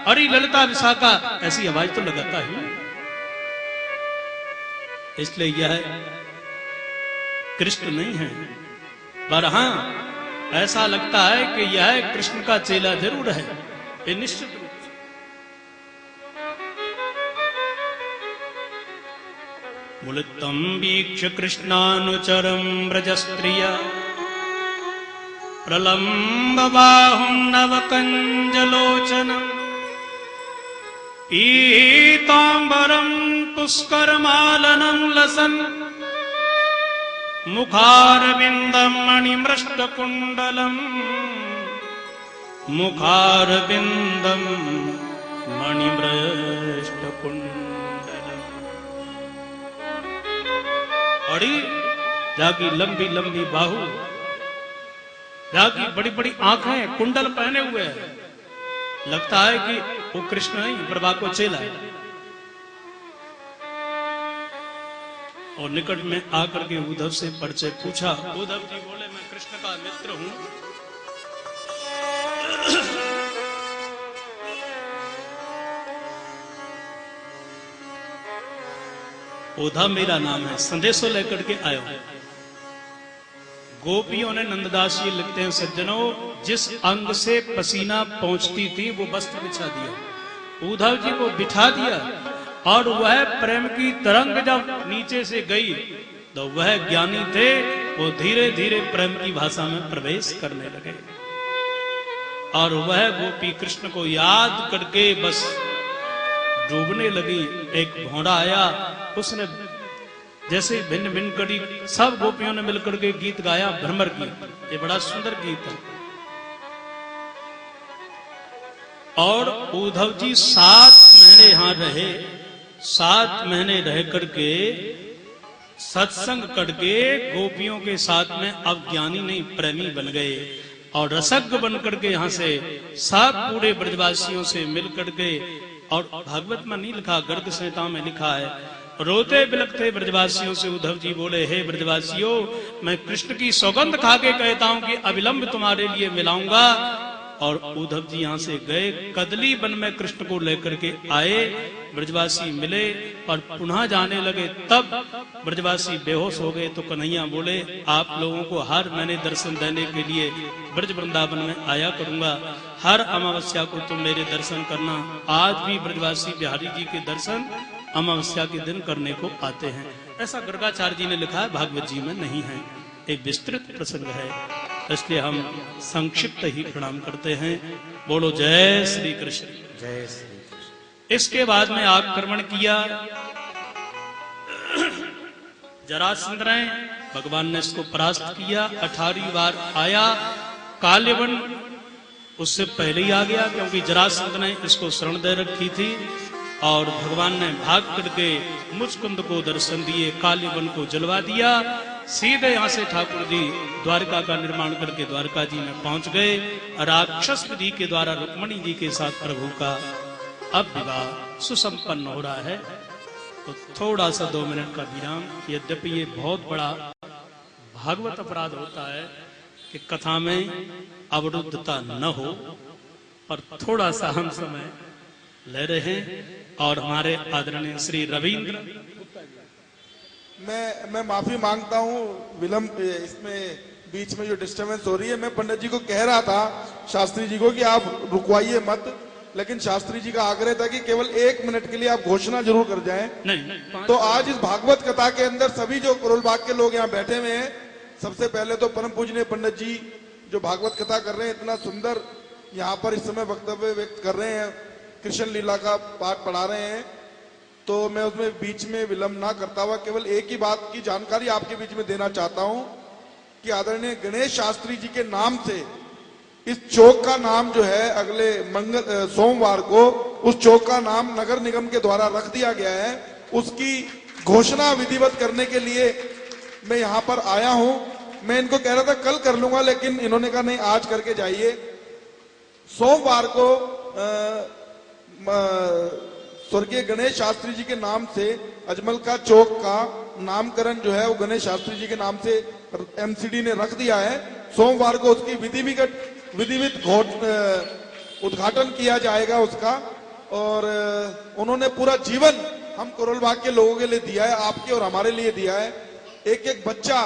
हरि ललिता विशाखा ऐसी आवाज तो लगाता ही। इसलिए यह कृष्ण नहीं है, पर हां ऐसा लगता है कि यह कृष्ण का चेला जरूर है, ये निश्चित रूप से। बोले तम वीक्ष कृष्णानुचरम ब्रजस्त्रिया प्रलम्ब बाहुं नवकंजलोचनम पीतांबरम पुष्करमालनं लसन मुखारविंदम मणिमृष्टकुंडलम मुखारविंदम मणिमृष्टकुंडलम। अड़ी जाकी लंबी लंबी बाहु, जाकी बड़ी बड़ी आंखें, कुंडल पहने हुए हैं, लगता है कि वो कृष्ण नहीं प्रभा को चेला है। और निकट में आकर के उद्धव से परिचय पूछा। उद्धव जी बोले, मैं कृष्ण का मित्र हूं। उद्धव मेरा नाम है, संदेशो लेकर के आयो। गोपियों ने, नंददास जी लिखते हैं, सज्जनों, जिस अंग से पसीना पहुंचती थी वो वस्त्र बिछा दिया, उद्धव जी को बिठा दिया। और वह प्रेम की तरंग जब नीचे से गई तो वह ज्ञानी थे, वो धीरे धीरे प्रेम की भाषा में प्रवेश करने लगे। और वह गोपी कृष्ण को याद करके बस डूबने लगी। एक घोड़ा आया, उसने जैसे भिन्न भिन्न कड़ी, सब गोपियों ने मिलकर के गीत गाया, भ्रमर गीत। ये बड़ा सुंदर गीत है। और उद्धव जी 7 महीने यहां रहे। 7 महीने रह करके सत्संग करके गोपियों के साथ में अब ज्ञानी नहीं प्रेमी बन गए। और रसज्ञ बन करके यहाँ से सब पूरे ब्रजवासियों से मिल करके, और भागवत में नहीं लिखा, गर्ग संहिता में लिखा है, रोते बिलखते ब्रजवासियों से उद्धव जी बोले, हे ब्रजवासियों, मैं कृष्ण की सौगंध खा के कहता हूं कि अविलंब तुम्हारे लिए मिलाऊंगा। और उद्धव जी यहां से गए, कदली वन में कृष्ण को लेकर के आए। ब्रजवासी मिले और पुनः जाने लगे, तब ब्रजवासी बेहोश हो गए। तो कन्हैया बोले, आप लोगों को हर महीने दर्शन देने के लिए ब्रज वृंदावन में आया करूंगा, हर अमावस्या को तुम मेरे दर्शन करना। आज भी ब्रजवासी बिहारी जी के दर्शन अमावस्या के दिन करने को आते हैं। ऐसा गर्गाचार्य जी ने लिखा है, भागवत जी में नहीं है, एक विस्तृत प्रसंग है, इसलिए हम संक्षिप्त ही प्रणाम करते हैं। बोलो जय श्री कृष्ण। जय श्री कृष्ण। इसके बाद में आक्रमण किया जरासंध ने, भगवान ने इसको परास्त किया। 18वीं बार आया। काल्यवन उससे पहले ही आ गया, क्योंकि जरासंध ने इसको शरण दे रखी थी। और भगवान ने भाग करके मुचकुंद को दर्शन दिए, काल्यवन को जलवा दिया। सीधे यहाँ से ठाकुर जी द्वारका का निर्माण करके द्वारका जी में पहुंच गए। राक्षस जी के द्वारा रुक्मणी जी के साथ प्रभु का अब विवाह सुसंपन्न हो रहा है। तो थोड़ा सा 2 मिनट का विराम। यद्यपि ये बहुत बड़ा भागवत अपराध होता है कि कथा में अवरुद्धता न हो, पर थोड़ा सा हम समय ले रहे हैं। और हमारे आदरणीय श्री रविंद्र, मैं माफी मांगता हूँ विलंब, इसमें बीच में जो डिस्टरबेंस हो रही है। मैं पंडित जी को कह रहा था, शास्त्री जी को, कि आप रुकवाइए मत, लेकिन शास्त्री जी का आग्रह था कि केवल 1 मिनट के लिए आप घोषणा जरूर कर जाएं। नहीं, तो आज इस भागवत कथा के अंदर सभी जो करोलबाग के लोग यहाँ बैठे हुए हैं, सबसे पहले तो परम पूजनीय पंडित जी जो भागवत कथा कर रहे हैं, इतना सुंदर यहाँ पर इस समय वक्तव्य व्यक्त कर रहे हैं, कृष्ण लीला का पाठ पढ़ा रहे हैं, तो मैं उसमें बीच में विलंब ना करता हुआ केवल एक ही बात की जानकारी आपके बीच में देना चाहता हूं कि आदरणीय गणेश शास्त्री जी के नाम से इस चौक का नाम जो है अगले सोमवार को उस चौक का नाम नगर निगम के द्वारा रख दिया गया है। उसकी घोषणा विधिवत करने के लिए मैं यहाँ पर आया हूं। मैं इनको कह रहा था कल कर लूंगा, लेकिन इन्होंने कहा नहीं, आज करके जाइए। सोमवार को स्वर्गीय गणेश शास्त्री जी के नाम से अजमल का चौक का नामकरण जो है वो गणेश शास्त्री जी के नाम से एमसीडी ने रख दिया है। सोमवार को उसकी विधिवत उद्घाटन किया जाएगा उसका। और उन्होंने पूरा जीवन हम करोलबाग के लोगों के लिए दिया है, आपके और हमारे लिए दिया है। एक एक बच्चा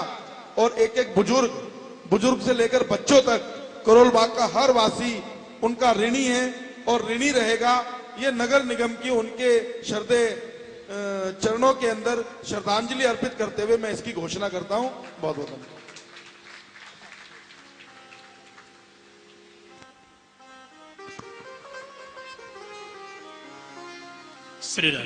और एक एक बुजुर्ग से लेकर बच्चों तक करोलबाग का हर वासी उनका ऋणी है और ऋणी रहेगा। ये नगर निगम की उनके श्रद्धेय चरणों के अंदर श्रद्धांजलि अर्पित करते हुए मैं इसकी घोषणा करता हूं। बहुत बहुत धन्यवाद। श्री राम।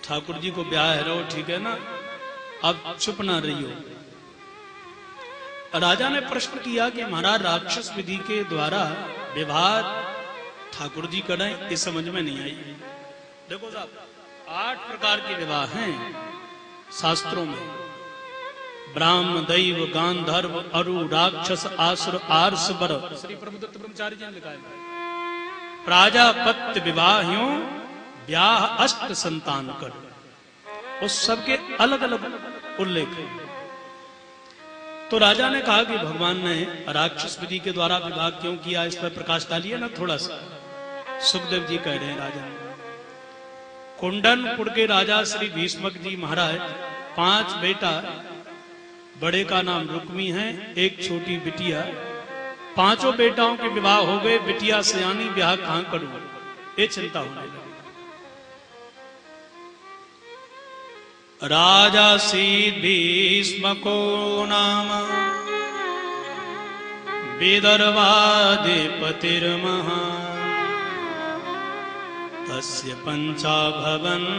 ठाकुर जी को ब्याह है रहो, ठीक है ना, अब चुप ना रही हो। राजा ने प्रश्न किया कि महाराज राक्षस विधि के द्वारा विवाह ठाकुर जी करें, इस समझ में नहीं आई। देखो साहब, 8 प्रकार के विवाह हैं शास्त्रों में। ब्राह्म, दैव, गांधर्व, अरु, राक्षस, आसुर, आर्ष, वर। श्री प्रभुदत्त ब्रह्मचारी जी ने लिखा है प्राजापत्य विवाहियों ब्याह 8 संतान कर। उस सबके अलग अलग उल्लेख है। तो राजा ने कहा कि भगवान ने राक्षस विधि के द्वारा विवाह क्यों किया, इस पर प्रकाश डालिए ना थोड़ा सा। सुखदेव जी कह रहे हैं राजा, कुंडनपुर के राजा श्री भीष्मक जी महाराज 5 बेटा, बड़े का नाम रुक्मी है, एक छोटी बिटिया। 5 बेटाओं के विवाह हो गए, बिटिया सयानी, ब्याह कहां करूं, ये चिंता होने लगी। राजा सीत भीष्मको नाम विदर्भाधिपतिर्महा तस्य 5 भवन्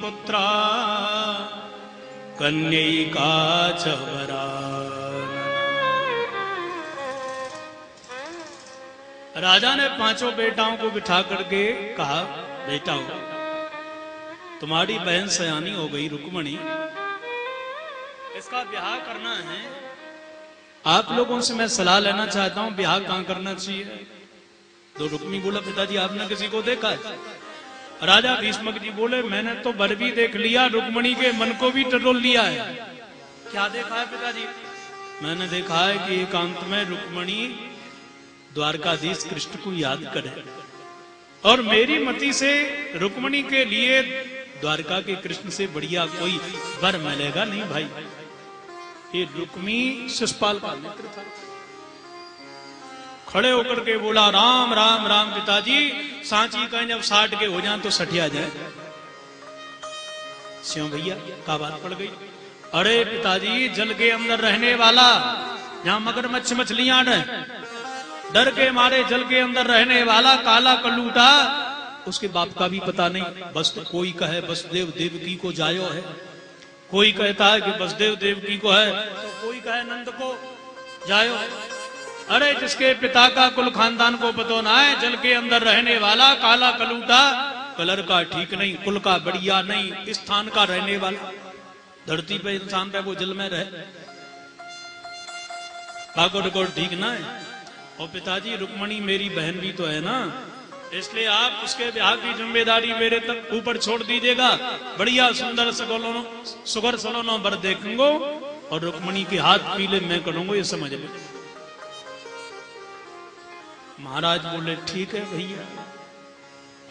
पुत्रा कन्यैका च वरा। राजा ने 5 बेटाओं को बिठा करके कहा, बेटाओ तुम्हारी बहन सयानी हो गई रुक्मणी, इसका ब्याह करना है। आप लोगों से मैं सलाह लेना चाहता हूं, ब्याह कहां करना चाहिए। तो रुक्मी बोला, पिताजी आपने किसी को देखा है? राजा भीष्मक जी बोले, मैंने तो वर भी देख लिया, रुक्मणी के मन को भी टटोल लिया है। क्या देखा है पिताजी? मैंने देखा है कि एकांत में रुक्मणी द्वारकाधीश कृष्ण को याद करे, और मेरी मति से रुक्मणी के लिए द्वारका के कृष्ण से बढ़िया कोई वर मिलेगा नहीं भाई। ये रुक्मी शिषपाल का मित्र था। खड़े होकर के बोला, राम राम राम पिताजी, सांची कहीं जब 60 के हो जाए तो सठिया जाए। स्यों भैया का बात पड़ गई? अरे पिताजी, जल के अंदर रहने वाला, जहां मगरमच्छ मछलियां डर के मारे जल के अंदर रहने वाला काला कलूटा, उसके बाप का भी पता नहीं। बस तो कोई कहे वसुदेव देवकी को जायो है, कोई कहता है कि वसुदेव देवकी को है, तो कोई कहे नंद को जायो। अरे जिसके पिता का कुल खानदान को पतो ना है, जल के अंदर रहने वाला, काला कलूटा, कलर का ठीक नहीं, कुल का बढ़िया नहीं, स्थान का रहने वाला, धरती पे इंसान पे वो जल में रहे, रिकॉर्ड ठीक ना है। और पिताजी रुक्मणी मेरी बहन भी तो है ना, इसलिए आप उसके ब्याह की जिम्मेदारी मेरे तक ऊपर छोड़ दीजिएगा। बढ़िया सुंदर सुगर सलोनो बर देखूंगो और रुक्मणी के हाथ पीले मैं करूंगा, ये समझ लो। महाराज बोले ठीक है भैया,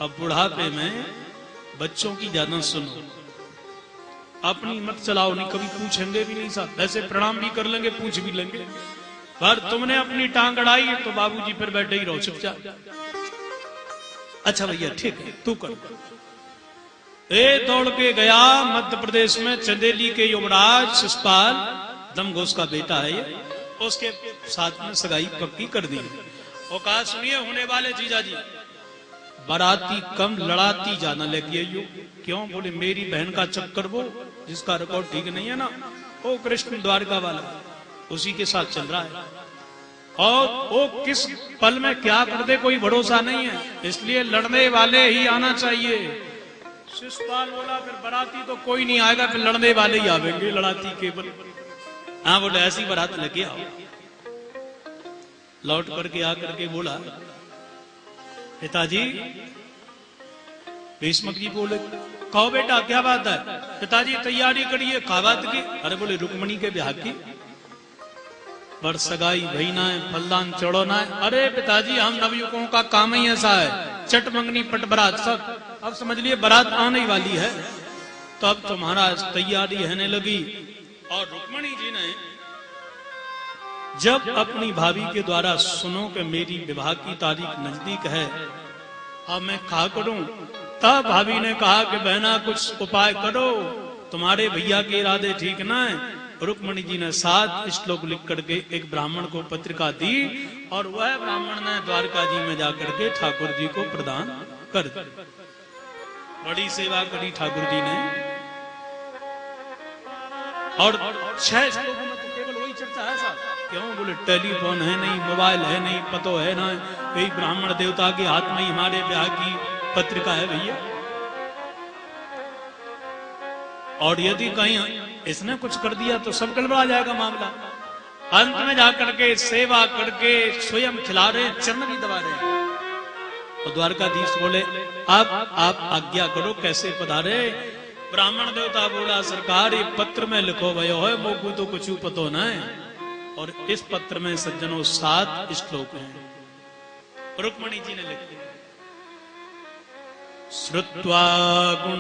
अब बुढ़ापे में बच्चों की ज्यादा सुनो, अपनी मत चलाओ, नहीं कभी पूछेंगे भी नहीं साहब, वैसे प्रणाम भी कर लेंगे, पूछ भी लेंगे, पर तुमने अपनी टांग अड़ाई तो बाबूजी फिर बैठे ही रहो चुपचाप। अच्छा भैया ठीक है तू कर। दौड़ के गया मध्य प्रदेश में चंदेली के युवराज शिषपाल, दमघोष का बेटा है ये, उसके साथ में सगाई पक्की कर दी। और कहा सुनिए होने वाले जीजा जी, बाराती कम लड़ाती ज्यादा लेके आइयो। क्यों? बोले मेरी बहन का चक्कर वो जिसका रिकॉर्ड ठीक नहीं है ना, वो कृष्ण द्वारका वाला, उसी के साथ चल रहा है, और वो किस पल में क्या कर दे कोई भरोसा नहीं है, इसलिए लड़ने वाले ही आना चाहिए। शिषपाल बोला फिर बाराती तो कोई नहीं आएगा, फिर लड़ने वाले ही आवेंगे, लड़ाती केवल। हाँ बोले ऐसी बारात लेके आओ। लौट करके आकर के बोला पिताजी, भीष्मक जी बोले कहो बेटा क्या बात है? पिताजी तैयारी करिए, कहा बात की? अरे बोले रुक्मणी के ब्याह की, पर सगाई भईना है, फलदान चढ़ोना है। अरे पिताजी हम नवयुवकों का काम ही ऐसा है, चट मंगनी पट बरात सब। अब समझ लिए बारात आने ही वाली है, तो अब तो महाराज तैयारी होने लगी। और रुक्मणी जी ने जब अपनी भाभी के द्वारा सुनो कि मेरी विवाह की तारीख नजदीक है, अब मैं क्या करूं, तब भाभी ने कहा कि बहना कुछ उपाय करो, तुम्हारे भैया के इरादे ठीक ना है। रुक्मणी जी ने 7 श्लोक लिख करके एक ब्राह्मण को पत्रिका दी, और वह ब्राह्मण ने द्वारका जी में जाकर के ठाकुर जी को प्रदान कर दी। बड़ी सेवा करी ठाकुर जी ने। और 6 श्लोकों में तो केवल वही चर्चा है साहब। क्यों? बोले टेलीफोन है नहीं, मोबाइल है नहीं, पतो है ना, कई ब्राह्मण देवता के हाथ में ही हमारे ब्याह की पत्रिका है भैया। और यदि कहीं इसने कुछ कर दिया तो सब गड़बड़ा जाएगा मामला। अंत में जाकर के सेवा करके स्वयं खिला रहे, चरण भी दबा रहे। और द्वारकाधीश बोले अब आप आज्ञा करो, कैसे पधारे? ब्राह्मण देवता बोला सरकार ये पत्र में लिखो भयो है, मोकू तो कुछ पतो न है। और इस पत्र में सज्जनों 7 श्लोक हैं। रुक्मणी जी ने लिखे श्रुत्वा गुण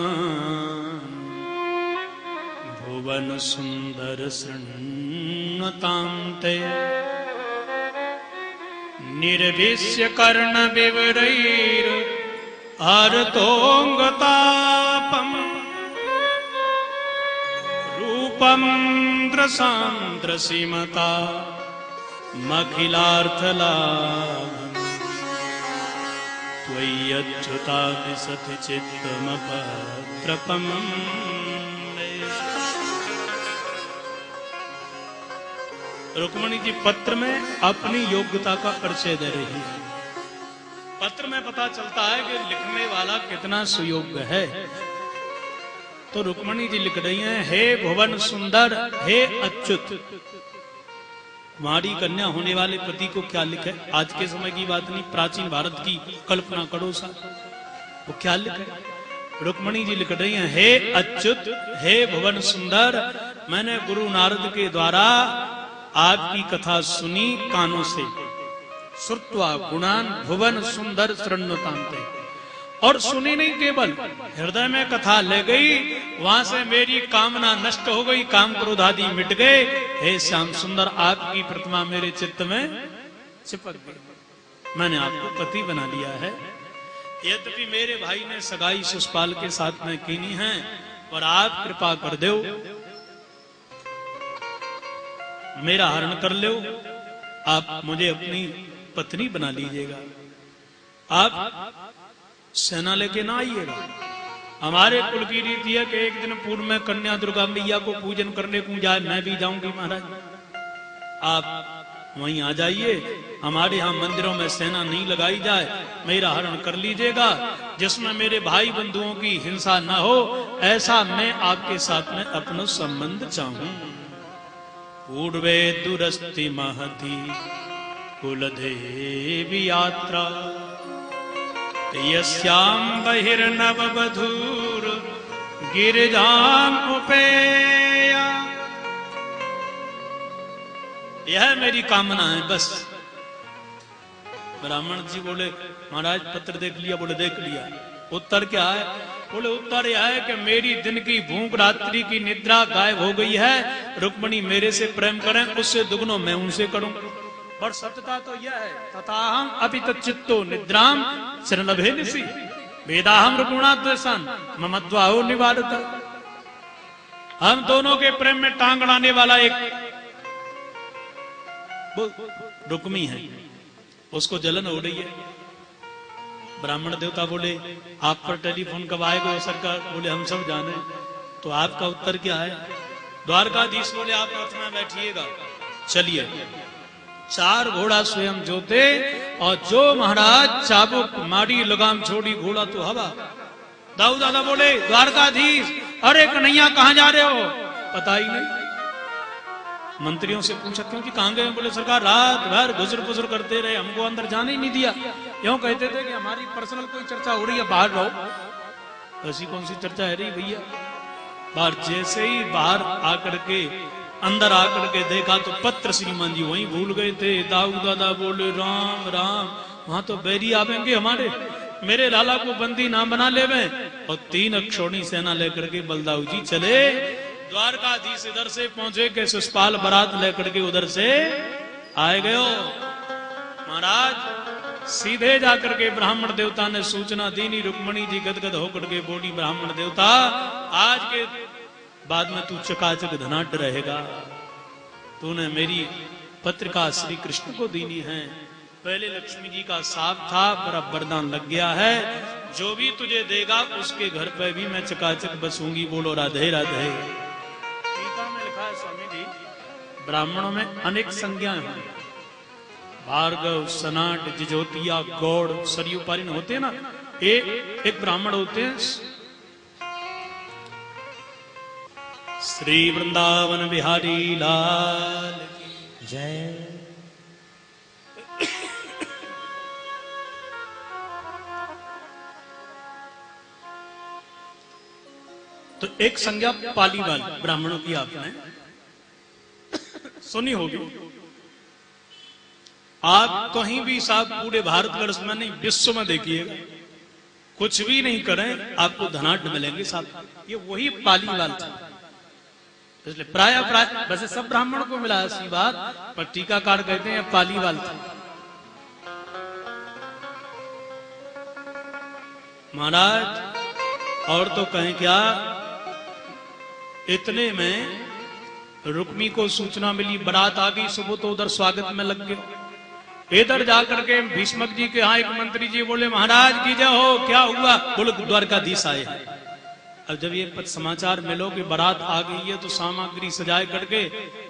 भुवन सुंदर शृण्वतान्ते निर्विश्य कर्ण विवरैर आर्तोंगतापम रूपम द्रसान्द्रसीमता मखिलार्थलाभम् त्वय्यच्युता दिशति चित्तमपत्रपम्। रुक्मणी जी पत्र में अपनी योग्यता का परिचय दे रही है। पत्र में पता चलता है कि लिखने वाला कितना सुयोग्य है। तो रुक्मणी जी लिख रही हैं, हे भुवन सुंदर, हे अच्युत, तुम्हारी कन्या होने वाले पति को क्या लिखे? आज के समय की बात नहीं, प्राचीन भारत की कल्पना करो सा, वो क्या लिखे? रुक्मणी जी लिख रही हैं, हे अच्युत, हे भुवन सुंदर, मैंने गुरु नारद के द्वारा आपकी कथा सुनी कानों से। श्रुत्वा गुणान भुवन सुंदर शृण्वतान्ते, और सुनी नहीं केवल हृदय में कथा ले गई, वहां से मेरी कामना नष्ट हो गई, काम क्रोध आदि मिट गए। हे श्याम सुंदर, आपकी प्रतिमा मेरे चित्त में चिपक गई, मैंने आपको पति बना लिया है। यद्यपि मेरे भाई ने सगाई शिषपाल के साथ में कीनी है, और आप कृपा कर दो, मेरा हरण कर लो, आप मुझे अपनी पत्नी बना लीजिएगा। आप सेना लेके ना आइएगा, हमारे कुल की रीति है कि एक दिन पूर्व में कन्या दुर्गा मैया को पूजन करने को जाए, मैं भी जाऊंगी महाराज, आप वहीं आ जाइए। हमारे यहाँ मंदिरों में सेना नहीं लगाई जाए, मेरा हरण कर लीजिएगा, जिसमें मेरे भाई बंधुओं की हिंसा न हो, ऐसा मैं आपके साथ में अपना संबंध चाहूं। पूर्वे दुरस्ति महती कुलदेवी यात्रा, यस्याम बहिर्नव वधूर गिरिजाम उपेया। यह मेरी कामना है बस। ब्राह्मण जी बोले महाराज पत्र देख लिया? बोले देख लिया। उत्तर क्या है? बोले उत्तर यह है कि मेरी दिन की भूख रात्रि की निद्रा गायब हो गई है, रुक्मणी मेरे से प्रेम करें, उससे दुगुनो मैं उनसे करूं। पर सत्यता तो यह है, तथाहम अभी तच्चित्तो निद्राम शरणभे निसी वेदाहम रुकुणाद्वेषण ममद्वाहो निवारत। हम दोनों के प्रेम में टांग अड़ाने वाला एक रुक्मी है, उसको जलन हो रही है। ब्राह्मण देवता बोले आप पर टेलीफोन कब आएगा सरकार? बोले हम सब जाने। तो आपका उत्तर क्या है? द्वारकाधीश बोले आप रथ में बैठिएगा, चलिए। 4 घोड़ा स्वयं जोते और जो महाराज चाबुक मारी लगाम छोड़ी, घोड़ा तो हवा। दाऊ दादा बोले द्वारकाधीश, अरे कन्हैया कहाँ जा रहे हो? पता ही नहीं। मंत्रियों से पूछा क्यों कि कहां गए? बोले सरकार रात भर गुजर गुजर करते रहे, हमको अंदर जाने ही नहीं दिया। यूं कहते थे कि हमारी पर्सनल कोई चर्चा हो रही है, बाहर रहो। ऐसी कौन सी चर्चा है रही भैया? बाहर जैसे ही बाहर आकर के अंदर आकर के देखा तो पत्र श्रीमान जी वहीं भूल गए थे। दाऊ दादा बोले राम राम, वहां तो बैरी आवेंगे हमारे, मेरे लाला को बंदी ना बना ले। और 3 अक्षौणी सेना लेकर के बलदाऊ जी चले। द्वारकाधीश इधर से पहुंचे के सुष्पाल बारात लेकर के उधर से आए गए। महाराज सीधे जाकर के ब्राह्मण देवता ने सूचना दी। रुक्मणी जी गदगद होकर के बोली ब्राह्मण देवता, आज के बाद में तू चकाचक धनाढ्य रहेगा। तूने मेरी पत्रिका श्री कृष्ण को दीनी है। पहले लक्ष्मी जी का साफ था, पर अब वरदान लग गया है, जो भी तुझे देगा उसके घर पे भी मैं चकाचक बसूंगी। बोलो राधे राधे। टीका में लिखा है स्वामी जी, ब्राह्मणों में अनेक संज्ञाएं हैं। भार्गव, सनाट, जिजोतिया, गौड़, सरयू पारिन होते हैं ना। एक ब्राह्मण होते हैं श्री वृंदावन बिहारी लाल की जय। तो एक संज्ञा पाली वाली ब्राह्मणों की आपने सुनी होगी। आप कहीं भी साहब पूरे भारतवर्ष में नहीं, विश्व में देखिएगा, कुछ भी नहीं करें आपको धनाढ्य मिलेंगे साहब। ये वही पाली वाल था। इसलिए प्राय वैसे सब ब्राह्मणों को मिला ऐसी बात, पर टीकाकार कहते हैं पाली वाल था। महाराज और तो कहें क्या, इतने में रुक्मी को सूचना मिली, बारात आ गई। सुबह तो उधर स्वागत में लग गए। इधर जाकर के भीष्मक जी के यहाँ एक मंत्री जी बोले महाराज की जय हो, क्या हुआ? बोले द्वारकाधीश आए हैं। अब जब ये समाचार मिलो कि बारात आ गई है तो सामग्री सजाए करके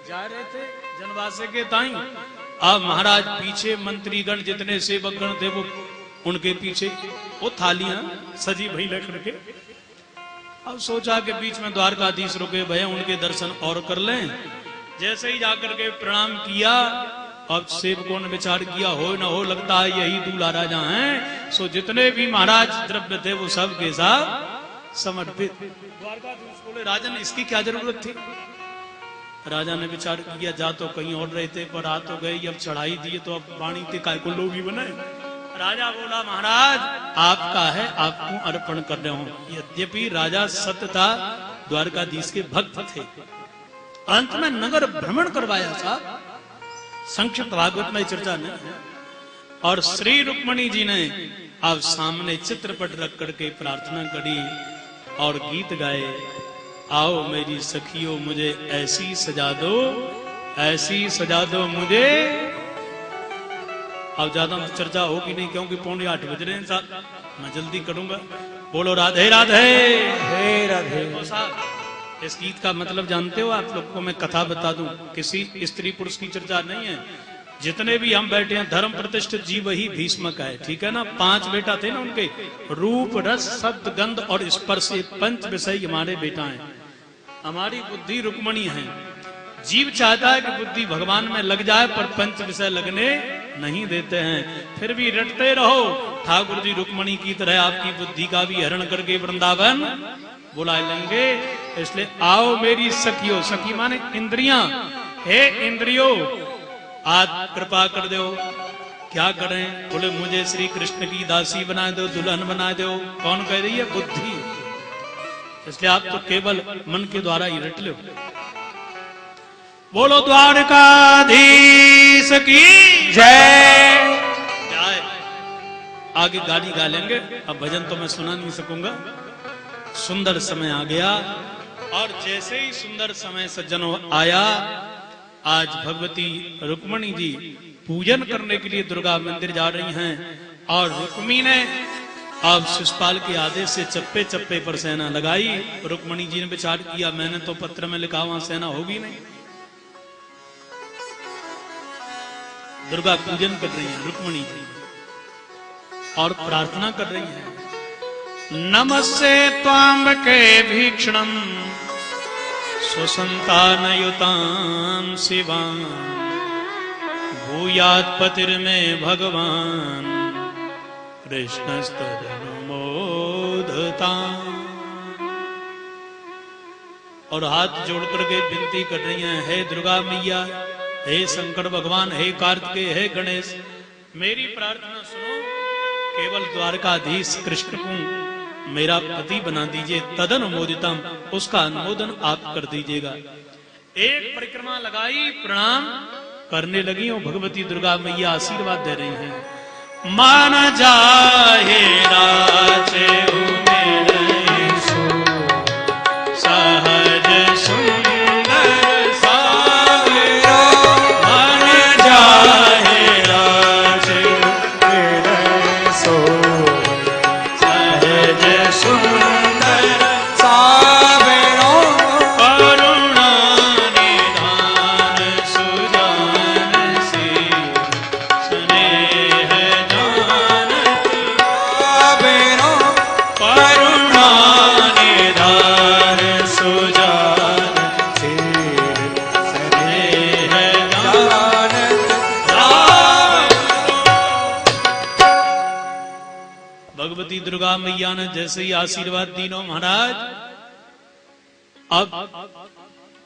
जा रहे थे जनवासे के ताई। अब महाराज पीछे मंत्रीगण जितने सेवकगण थे वो उनके पीछे, वो थालियां सजी भई लेकर के। अब सोचा कि बीच में द्वारकाधीश रुके भैया, उनके दर्शन और कर लें। जैसे ही जाकर के प्रणाम किया, अब सेवकों ने विचार किया हो न हो, लगता है यही दूल्हा राजा हैं। सो जितने भी महाराज द्रव्य थे वो सब के साथ समर्पित। द्वारकाधीश बोले राजन इसकी क्या जरूरत थी? राजा ने विचार किया, जा तो कहीं और रहे थे पर आ तो गए, अब चढ़ाई दिए तो अब वाणी थे काय को लोग ही बनाए। राजा बोला महाराज आपका है, आपको अर्पण कर रहे हूं। यद्यपि राजा सत्य था, द्वारकाधीश के भक्त थे। अंत में नगर भ्रमण करवाया साहब, संक्षिप्त भागवत में चर्चा नहीं है। और श्री रुक्मणी जी ने अब सामने चित्रपट रख करके प्रार्थना करी और गीत गाए। आओ मेरी सखियों मुझे ऐसी सजा दो, ऐसी सजा दो मुझे अब ज्यादा चर्चा होगी नहीं क्योंकि 7:45 बज रहे हैं साहब, मैं जल्दी करूंगा। बोलो राधे राधे। हे राधे। देखो साहब, इस गीत का मतलब जानते हो आप लोग को? मैं कथा बता दूं, किसी स्त्री पुरुष की चर्चा नहीं है। जितने भी हम बैठे हैं धर्म प्रतिष्ठित जीव ही भीष्मक है, ठीक है ना। 5 बेटा थे ना उनके, रूप रस शब्द गंध और स्पर्श, 5 विषय हमारे बेटा हैं। हमारी बुद्धि रुक्मणी है। जीव चाहता है कि बुद्धि भगवान में लग जाए पर 5 विषय लगने नहीं देते हैं, फिर भी रटते रहो। ठाकुर जी रुक्मणी की तरह आपकी बुद्धि का भी हरण करके वृंदावन बुला लेंगे। इसलिए आओ मेरी सखियों, सखी माने इंद्रियां, हे इंद्रियों आज कृपा कर दो। क्या करें? बोले मुझे श्री कृष्ण की दासी बना दो, दुल्हन बना दो। कौन कह रही है? बुद्धि। इसलिए आप तो केवल मन के द्वारा ही रट लो। बोलो द्वारकाधीश की जय। जय। आगे गाली गा लेंगे, अब भजन तो मैं सुना नहीं सकूंगा। सुंदर समय आ गया और जैसे ही सुंदर समय सज्जनों आया, आज भगवती रुक्मणी जी पूजन करने के लिए दुर्गा मंदिर जा रही हैं और रुक्मी ने अब शिषपाल के आदेश से चप्पे चप्पे पर सेना लगाई। रुक्मणी जी ने विचार किया, मैंने तो पत्र में लिखा वहां सेना होगी नहीं। दुर्गा पूजन कर रही है रुक्मणी जी और प्रार्थना कर रही है, नमस्ते त्वाम्बके भीक्षणम स्वसंतानयुतां शिवां भूयात् पतिर्मे भगवान कृष्णस्तदनुमोदताम्। और हाथ जोड़ करके विनती कर रही हैं, हे दुर्गा मैया, हे शंकर भगवान, हे कार्तिकेय, हे गणेश, मेरी प्रार्थना सुनो। केवल द्वारकाधीश कृष्ण को मेरा पति बना दीजिए, तदनुमोदितम, उसका अनुमोदन आप कर दीजिएगा। एक परिक्रमा लगाई, प्रणाम करने लगी और भगवती दुर्गा मैया आशीर्वाद दे रही हैं, मान जाहे राजे सहज सुंदर सावरो, मान जाहे राजे सहज सुंदर सावरो, करुणा निधान सुजान सी स्नेह जानत सावरो, करुणा निधान सुजान स्नेह जानत भगवती दुर्गा मैया ने जैसे ही आशीर्वाद दीनो महाराज, अब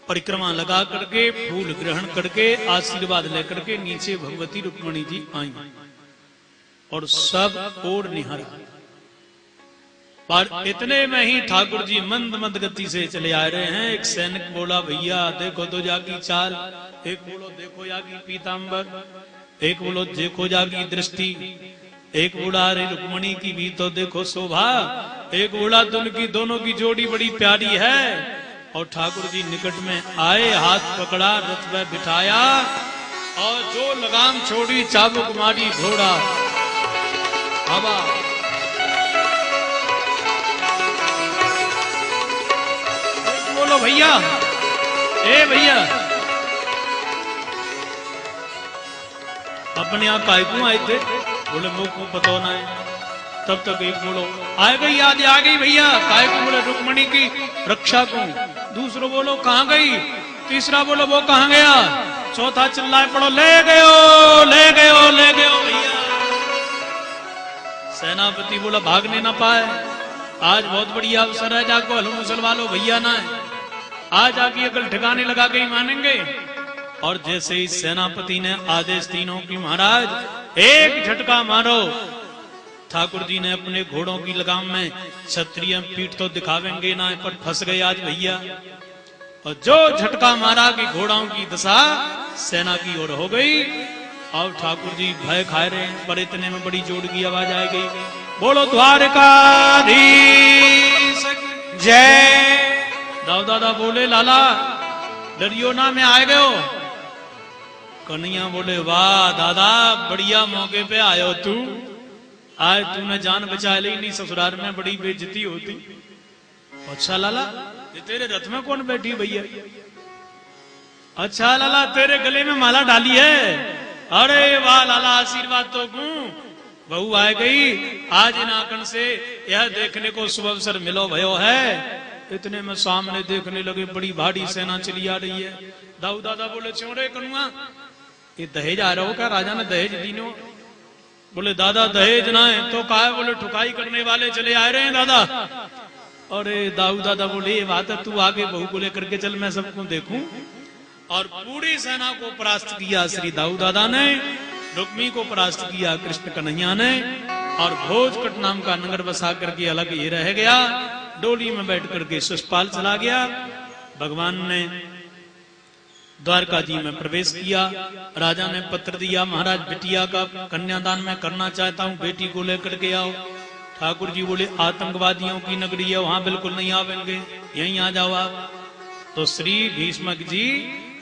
परिक्रमा लगा करके फूल ग्रहण करके आशीर्वाद लेकर के नीचे भगवती रुक्मणी जी आई और सब ओर निहारा। पर इतने में ही ठाकुर जी मंद मंद गति से चले आ रहे हैं। एक सैनिक बोला, भैया देखो तो जागी चाल, एक बोलो देखो जागी पीतांबर, एक बोलो देखो जागी दृष्टि, एक बोला अरे रुक्मणी की भी तो देखो शोभा, एक बोला उनकी दोनों की जोड़ी बड़ी प्यारी है। और ठाकुर जी निकट में आए, हाथ पकड़ा, रथ में बिठाया और जो लगाम छोड़ी चाबुक मारी, घोड़ा हवा। बोलो भैया, ए भैया, अपने यहाँ काय को आए थे? बोले मुख को पता ना है। तब तक एक बोलो आ गई, याद आ गई भैया, काय को? बोले रुक्मणी की रक्षा को। दूसरो बोलो कहाँ गई? तीसरा बोलो वो कहाँ गया? चौथा चिल्लाए पड़ो, ले गयो ले गयो ले गयो भैया। सेनापति बोला भागने ना पाए, आज बहुत बढ़िया अवसर है, जाको हलू मुसलवा लो भैया ना है, आज आके अकल ठिकाने लगा के ही मानेंगे। और जैसे ही सेनापति ने आदेश तीनों की, महाराज एक झटका मारो। ठाकुर जी ने अपने घोड़ों की लगाम में, क्षत्रिय पीठ तो दिखावेंगे ना, पर फंस गए आज भैया। और जो झटका मारा कि घोड़ों की दशा सेना की ओर हो गई। और ठाकुर जी भय खाए रहे, पर इतने में बड़ी जोड़ की आवाज आ गई, बोलो द्वारकाधीश जय। दाऊ दादा बोले, लाला डरियो ना, मैं आए गयो। कन्हैया बोले वाह दादा बढ़िया मौके पे आयो तू, आज तूने जान बचा ली, नहीं ससुराल में बड़ी बेइज्जती होती। अच्छा लाला ये तेरे रथ में कौन बैठी भैया? अच्छा लाला तेरे गले में माला डाली है। अरे वाह लाला आशीर्वाद तो दूं, बहू आ गई आज इन आंकन से यह देखने को शुभ अवसर मिलो भयो है। इतने में सामने देखने लगे बड़ी भारी सेना चली आ रही है। दाऊ दादा बोले चोरे कनुआ ये दहेज आ रहा हो क्या? राजा ने दहेज दीनो? बोले दादा दहेज ना है तो कहा है? बोले ठुकाई करने वाले चले आ रहे हैं दादा। अरे दाऊ दादा बोले ये बात है, तू आगे बहू को लेकर के चल, मैं सबको देखूं। और पूरी सेना को परास्त किया श्री दाऊ दादा ने, रुक्मी को परास्त किया कृष्ण कन्हैया ने, और भोजकट नाम का नगर बसा करके अलग ये रह गया। डोली में बैठ करके शिषपाल चला गया। भगवान ने द्वारका जी में प्रवेश किया। राजा ने पत्र दिया, महाराज बिटिया का कन्यादान मैं करना चाहता हूं, बेटी को लेकर के आओ। ठाकुर जी बोले आतंकवादियों की नगरी है, वहां बिल्कुल नहीं आवेंगे, यहीं आ जाओ आप। तो श्री भीष्मक जी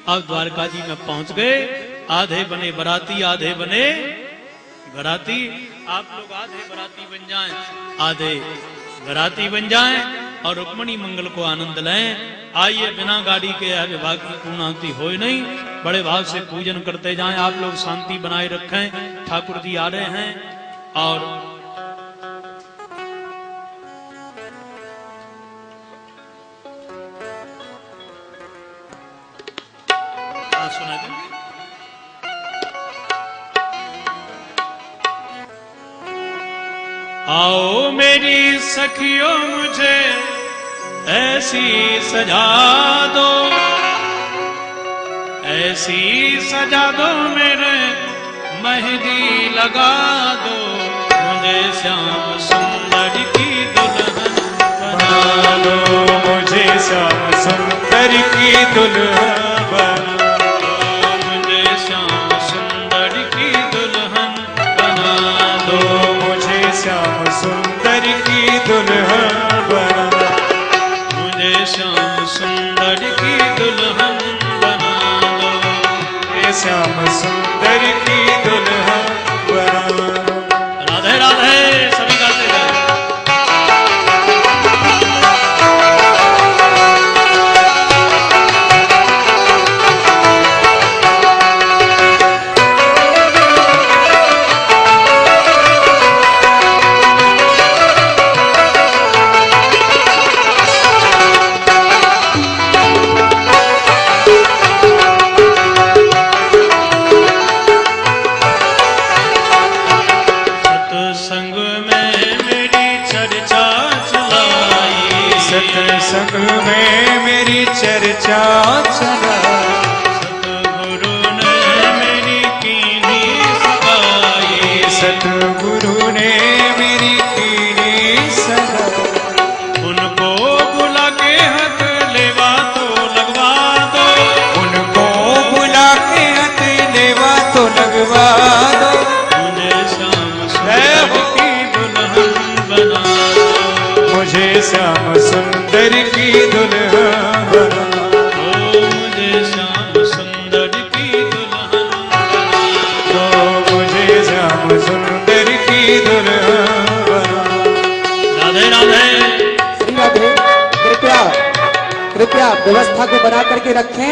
अब द्वारका जी में पहुंच गए। आधे बने बराती, आधे बने बराती। आप लोग आधे बराती बन जाएं, आधे बराती बन जाएं और रुक्मणी मंगल को आनंद लें। आइए बिना गाड़ी के विभाग की पूर्णाहुति हो नहीं, बड़े भाव से पूजन करते जाएं। आप लोग शांति बनाए रखें, ठाकुर जी आ रहे हैं। और सुना देंगे। आओ मेरी सखियों मुझे ऐसी सजा दो, ऐसी सजा दो मेरे मेहंदी लगा दो, मुझे श्याम सुंदर की दुल्हन बना दो, मुझे श्याम सुंदर की दुल्हन बना दो, मुझे श्याम सुंदर की दुल्हन बना दो, मुझे श्याम सुंदर की दुल्हन बना दो, मुझे श्याम सुंदर की दुल्हन बना दो, मुझे श्याम सुंदर की दुल्हन बना दो। राधे राधे सभी गाते गए। सत्संग में मेरी चर्चा चलाई, सतगुरु ने मेरी कीनी सगाई, सतगुरु ने मेरी कीनी सगाई, उनको बुला के हाथ लेवा तो लगवा दो, उनको बुला के हाथ लेवा तो लगवा दो, मुझे श्याम सुंदर की दुल्हन बना दो, मुझे श्याम सुंदर की दुल्हन बना ओ मुझे श्याम सुंदर की दुल्हन बना दो, मुझे श्याम सुंदर की दुल्हन बना दो। राधे राधे। श्री राधे। कृपया कृपया व्यवस्था को बना करके रखें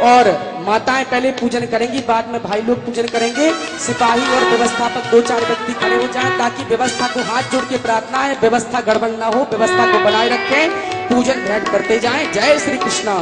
और माताएं पहले पूजन करेंगी, बाद में भाई लोग पूजन करेंगे। सिपाही और व्यवस्थापक 2-4 व्यक्ति खड़े हो जाएं ताकि व्यवस्था को हाथ जोड़ के प्रार्थना है, व्यवस्था गड़बड़ ना हो, व्यवस्था को बनाए रखें, पूजन भेंट करते जाएं। जय श्री कृष्णा।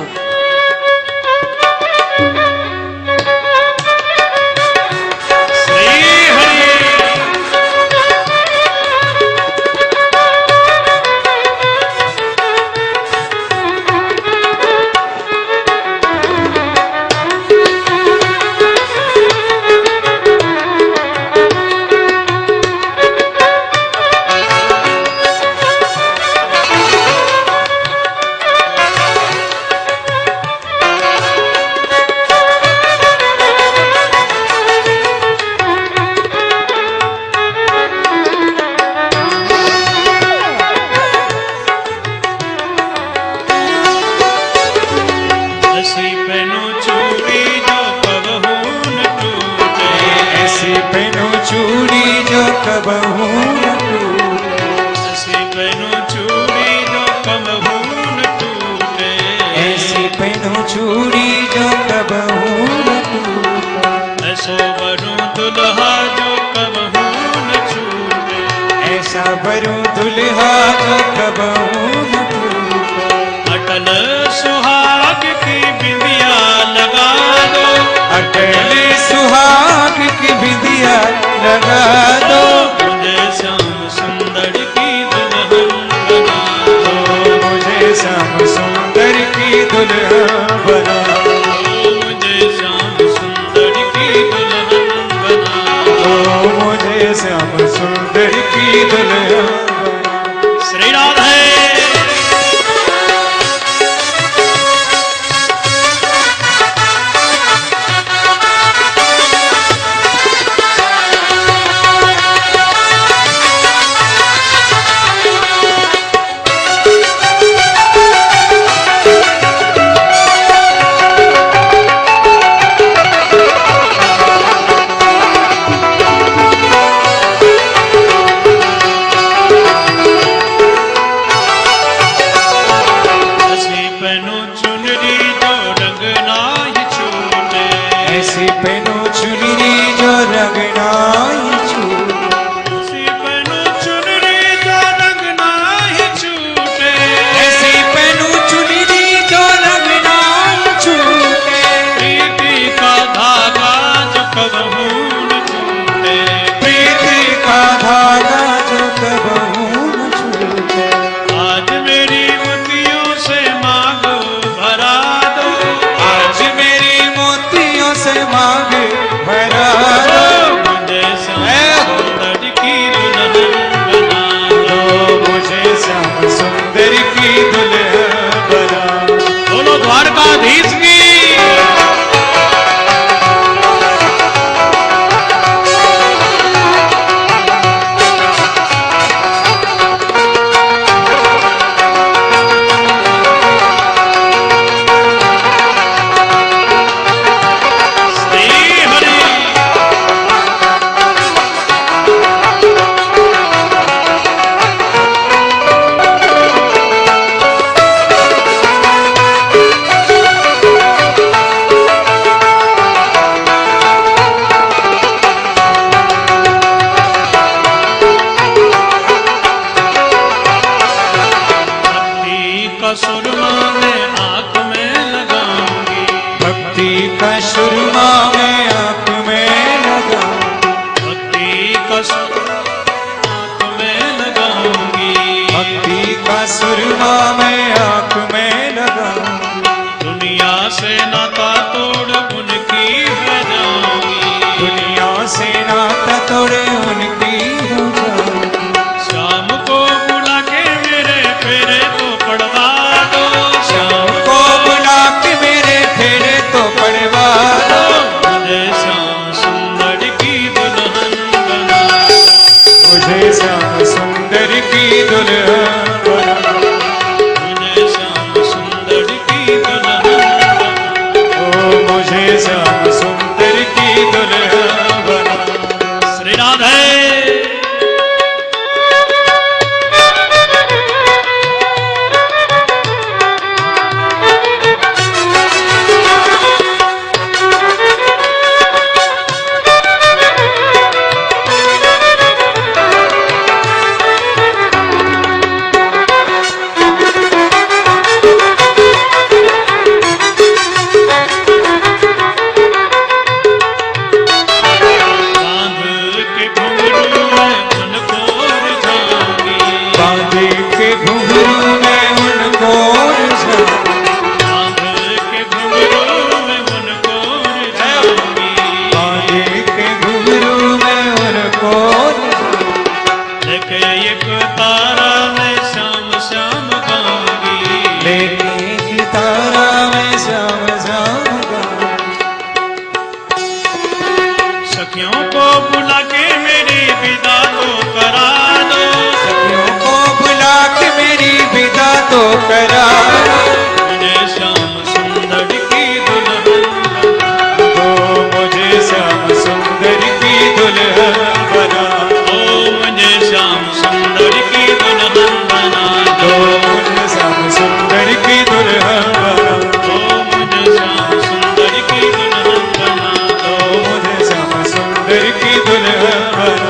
चूड़ी जो कबहू न टूटे। ऐसी पहनो चूड़ी जो कबहू न टूटे। ऐसी पहनो चूड़ी जो कबहू न टूटे। ऐसो वरू दुल्हा जो कबहू न छूटे। ऐसा वरू दुल्हा जो कबहू न टूटे। अटल सुहाग की बिंदिया लगा दो। अटल सुहाग की बिंदिया लगा दो। मुझे श्याम सुंदर की दुल्हन बना दो। मुझे श्याम सुंदर की दुल्हन बना दो। मुझे श्याम सुंदर की दुल्हन बना दो। मुझे श्याम सुंदर की दुल्हन बना। श्री राधे। ऐसी पहनो चुनरी जो रंग नाई छूटे। ऐसी पहनो चुनरी जो रंग नाई छूटे। ऐसी पहनो चुनरी जो रंग नाई छूटे। प्रीति का धागा जो कबहू न छूटे। प्रीति का धागा जो कबहू न छूटे। आज मेरी मोतियों से मांग भरा दो। आज मेरी मोतियों से मांग भरा दो। मुझे श्याम सुंदर की दुल्हन बना दो। मुझे श्याम सुंदर की दुल्हन बना दो। बोलो द्वारकाधीश की। सुरमा में आंख में लगाऊंगी। भक्ति का सुरमा में आंख में लगा। भक्ति का सुरमा आंख में लगाऊंगी। भक्ति का सुरमा में आंख में लगा। दुनिया से नाता तोड़ उनकी हो जाऊंगी। दुनिया से नाता तोड़े उनकी हो जाऊंगी। शाम को बुला के मेरे फेरे तो पड़वा दो। शाम को बुला के मेरे फेरे तो पड़वा दो। मुझे श्याम सुंदर की दुल्हन बना। मुझे श्याम सुंदर की दुल्हन बना। मुझे श्याम सुंदर की दुल्हन बना। ओ मुझे श्याम सुंदर की दुल्हन बना। श्री राधे। तो करा मुझे श्याम सुंदर की दुल्हन तो मुझे श्याम सुंदर की दुल्हन सुंदर की दुल्हन बना।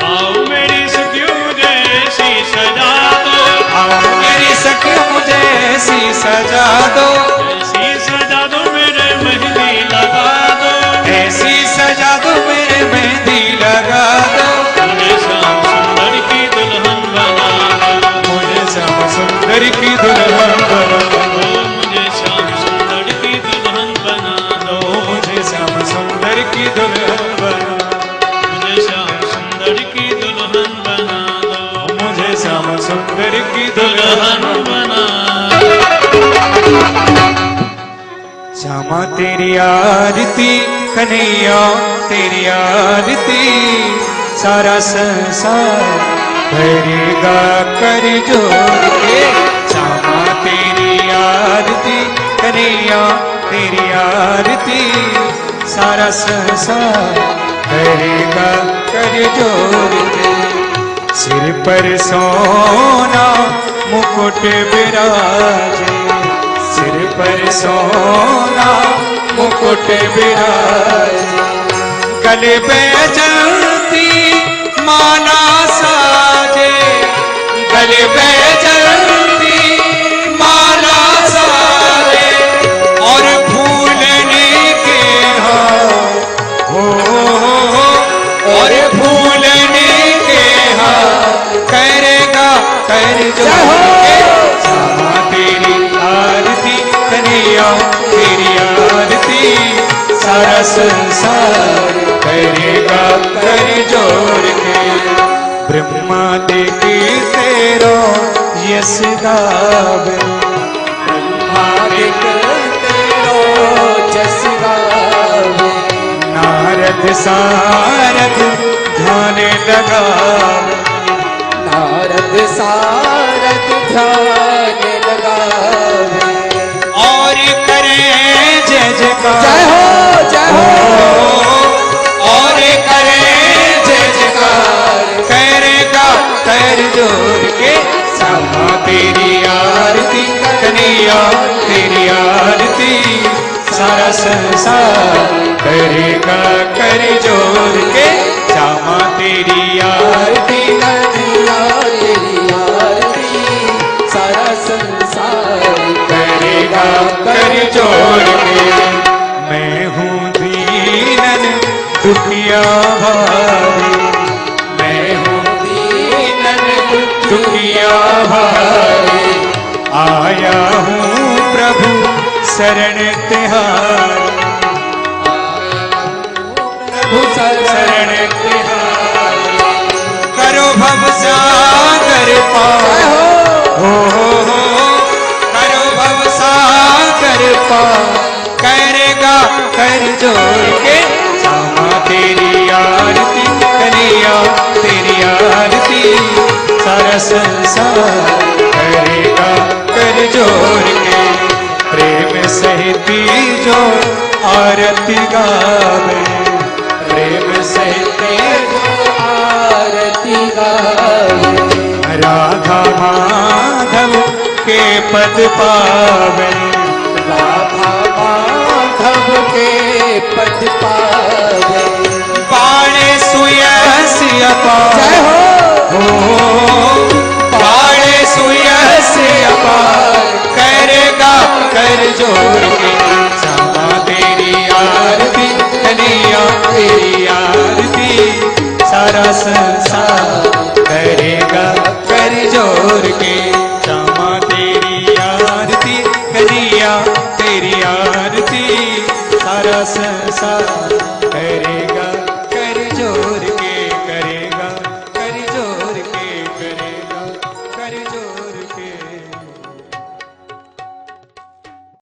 आओ मेरी सखियों मुझे ऐसी सजा दो, आओ मेरी सखियों मुझे ऐसी सजा दो, ऐसी सजा दो मेरे मेहंदी लगा दो, ऐसी सजा दो मेरे मेहंदी लगा दो, मुझे श्याम सुंदर की दुल्हन बना दो, मुझे श्याम सुंदर की दुल्हन बना दो, मुझे श्याम सुंदर की दुल्हन बना दो, मुझे श्याम सुंदर की दुल्हन बना, मुझे श्याम सुंदर की दुल्हन बना दो, मुझे श्याम सुंदर की दुल्हन दुल्हन बना। श्यामा तेरी आरती कन्हैया तेरी आरती, सारा संसार करेगा कर जोर के। श्यामा तेरी आरती कन्हैया तेरी आरती, सारा संसार करेगा कर जोर के। सिर पर सोना मुकुट विराजे, सिर पर सोना मुकुट विराजे, गले पे जलती माला साजे, गले पे जलती माला साजे, और फूलने के हाथ हो, और फूलने के हाथ करेगा कर जो श्यामा तेरी आरती कन्हैया तेरी आरती, सारा संसार करेगा कर जोर के। ब्रह्मा देवी तेरो यश गावे, ब्रह्मा देवी तेरो यश गावे, नारद सारद ध्यान लगावे, नारद सारद ध्यान लगावे, और करे जय जयकार, जय हो जय हो, और करे जय जयकार करेगा कर जोर के। श्यामा तेरी आरती कन्हैया तेरी आरती, सारा संसार करेगा कर जोर के। श्यामा तेरी आरती कन्हैया तेरी आरती, सारा संसार करेगा कर जोर के। मैं हूँ दीनन दुखिया भारी, मैं हूँ दीनन दुखिया भारी, आया हूँ प्रभु शरण तिहारी, प्रभु शरण तिहारी, करो भव सागर पार हो, करो भव सागर पार करेगा कर जोर के। श्यामा तेरी आरती कन्हैया तेरी आरती, सारा संसार करेगा कर जोर के। प्रेम सहित जो आरती गावे, प्रेम सहित जो आरती गावे, राधा माधव के पद पावे, राधा माधव के पद पावे, पाणे सुयस अपार, जय हो पाणे सुयस अपार करेगा कर जोर के। श्यामा तेरी आरती कन्हैया तेरी आरती, सारा संसार करेगा कर जोर के। श्यामा तेरी आरती कन्हैया तेरी आरती, सारा संसार करेगा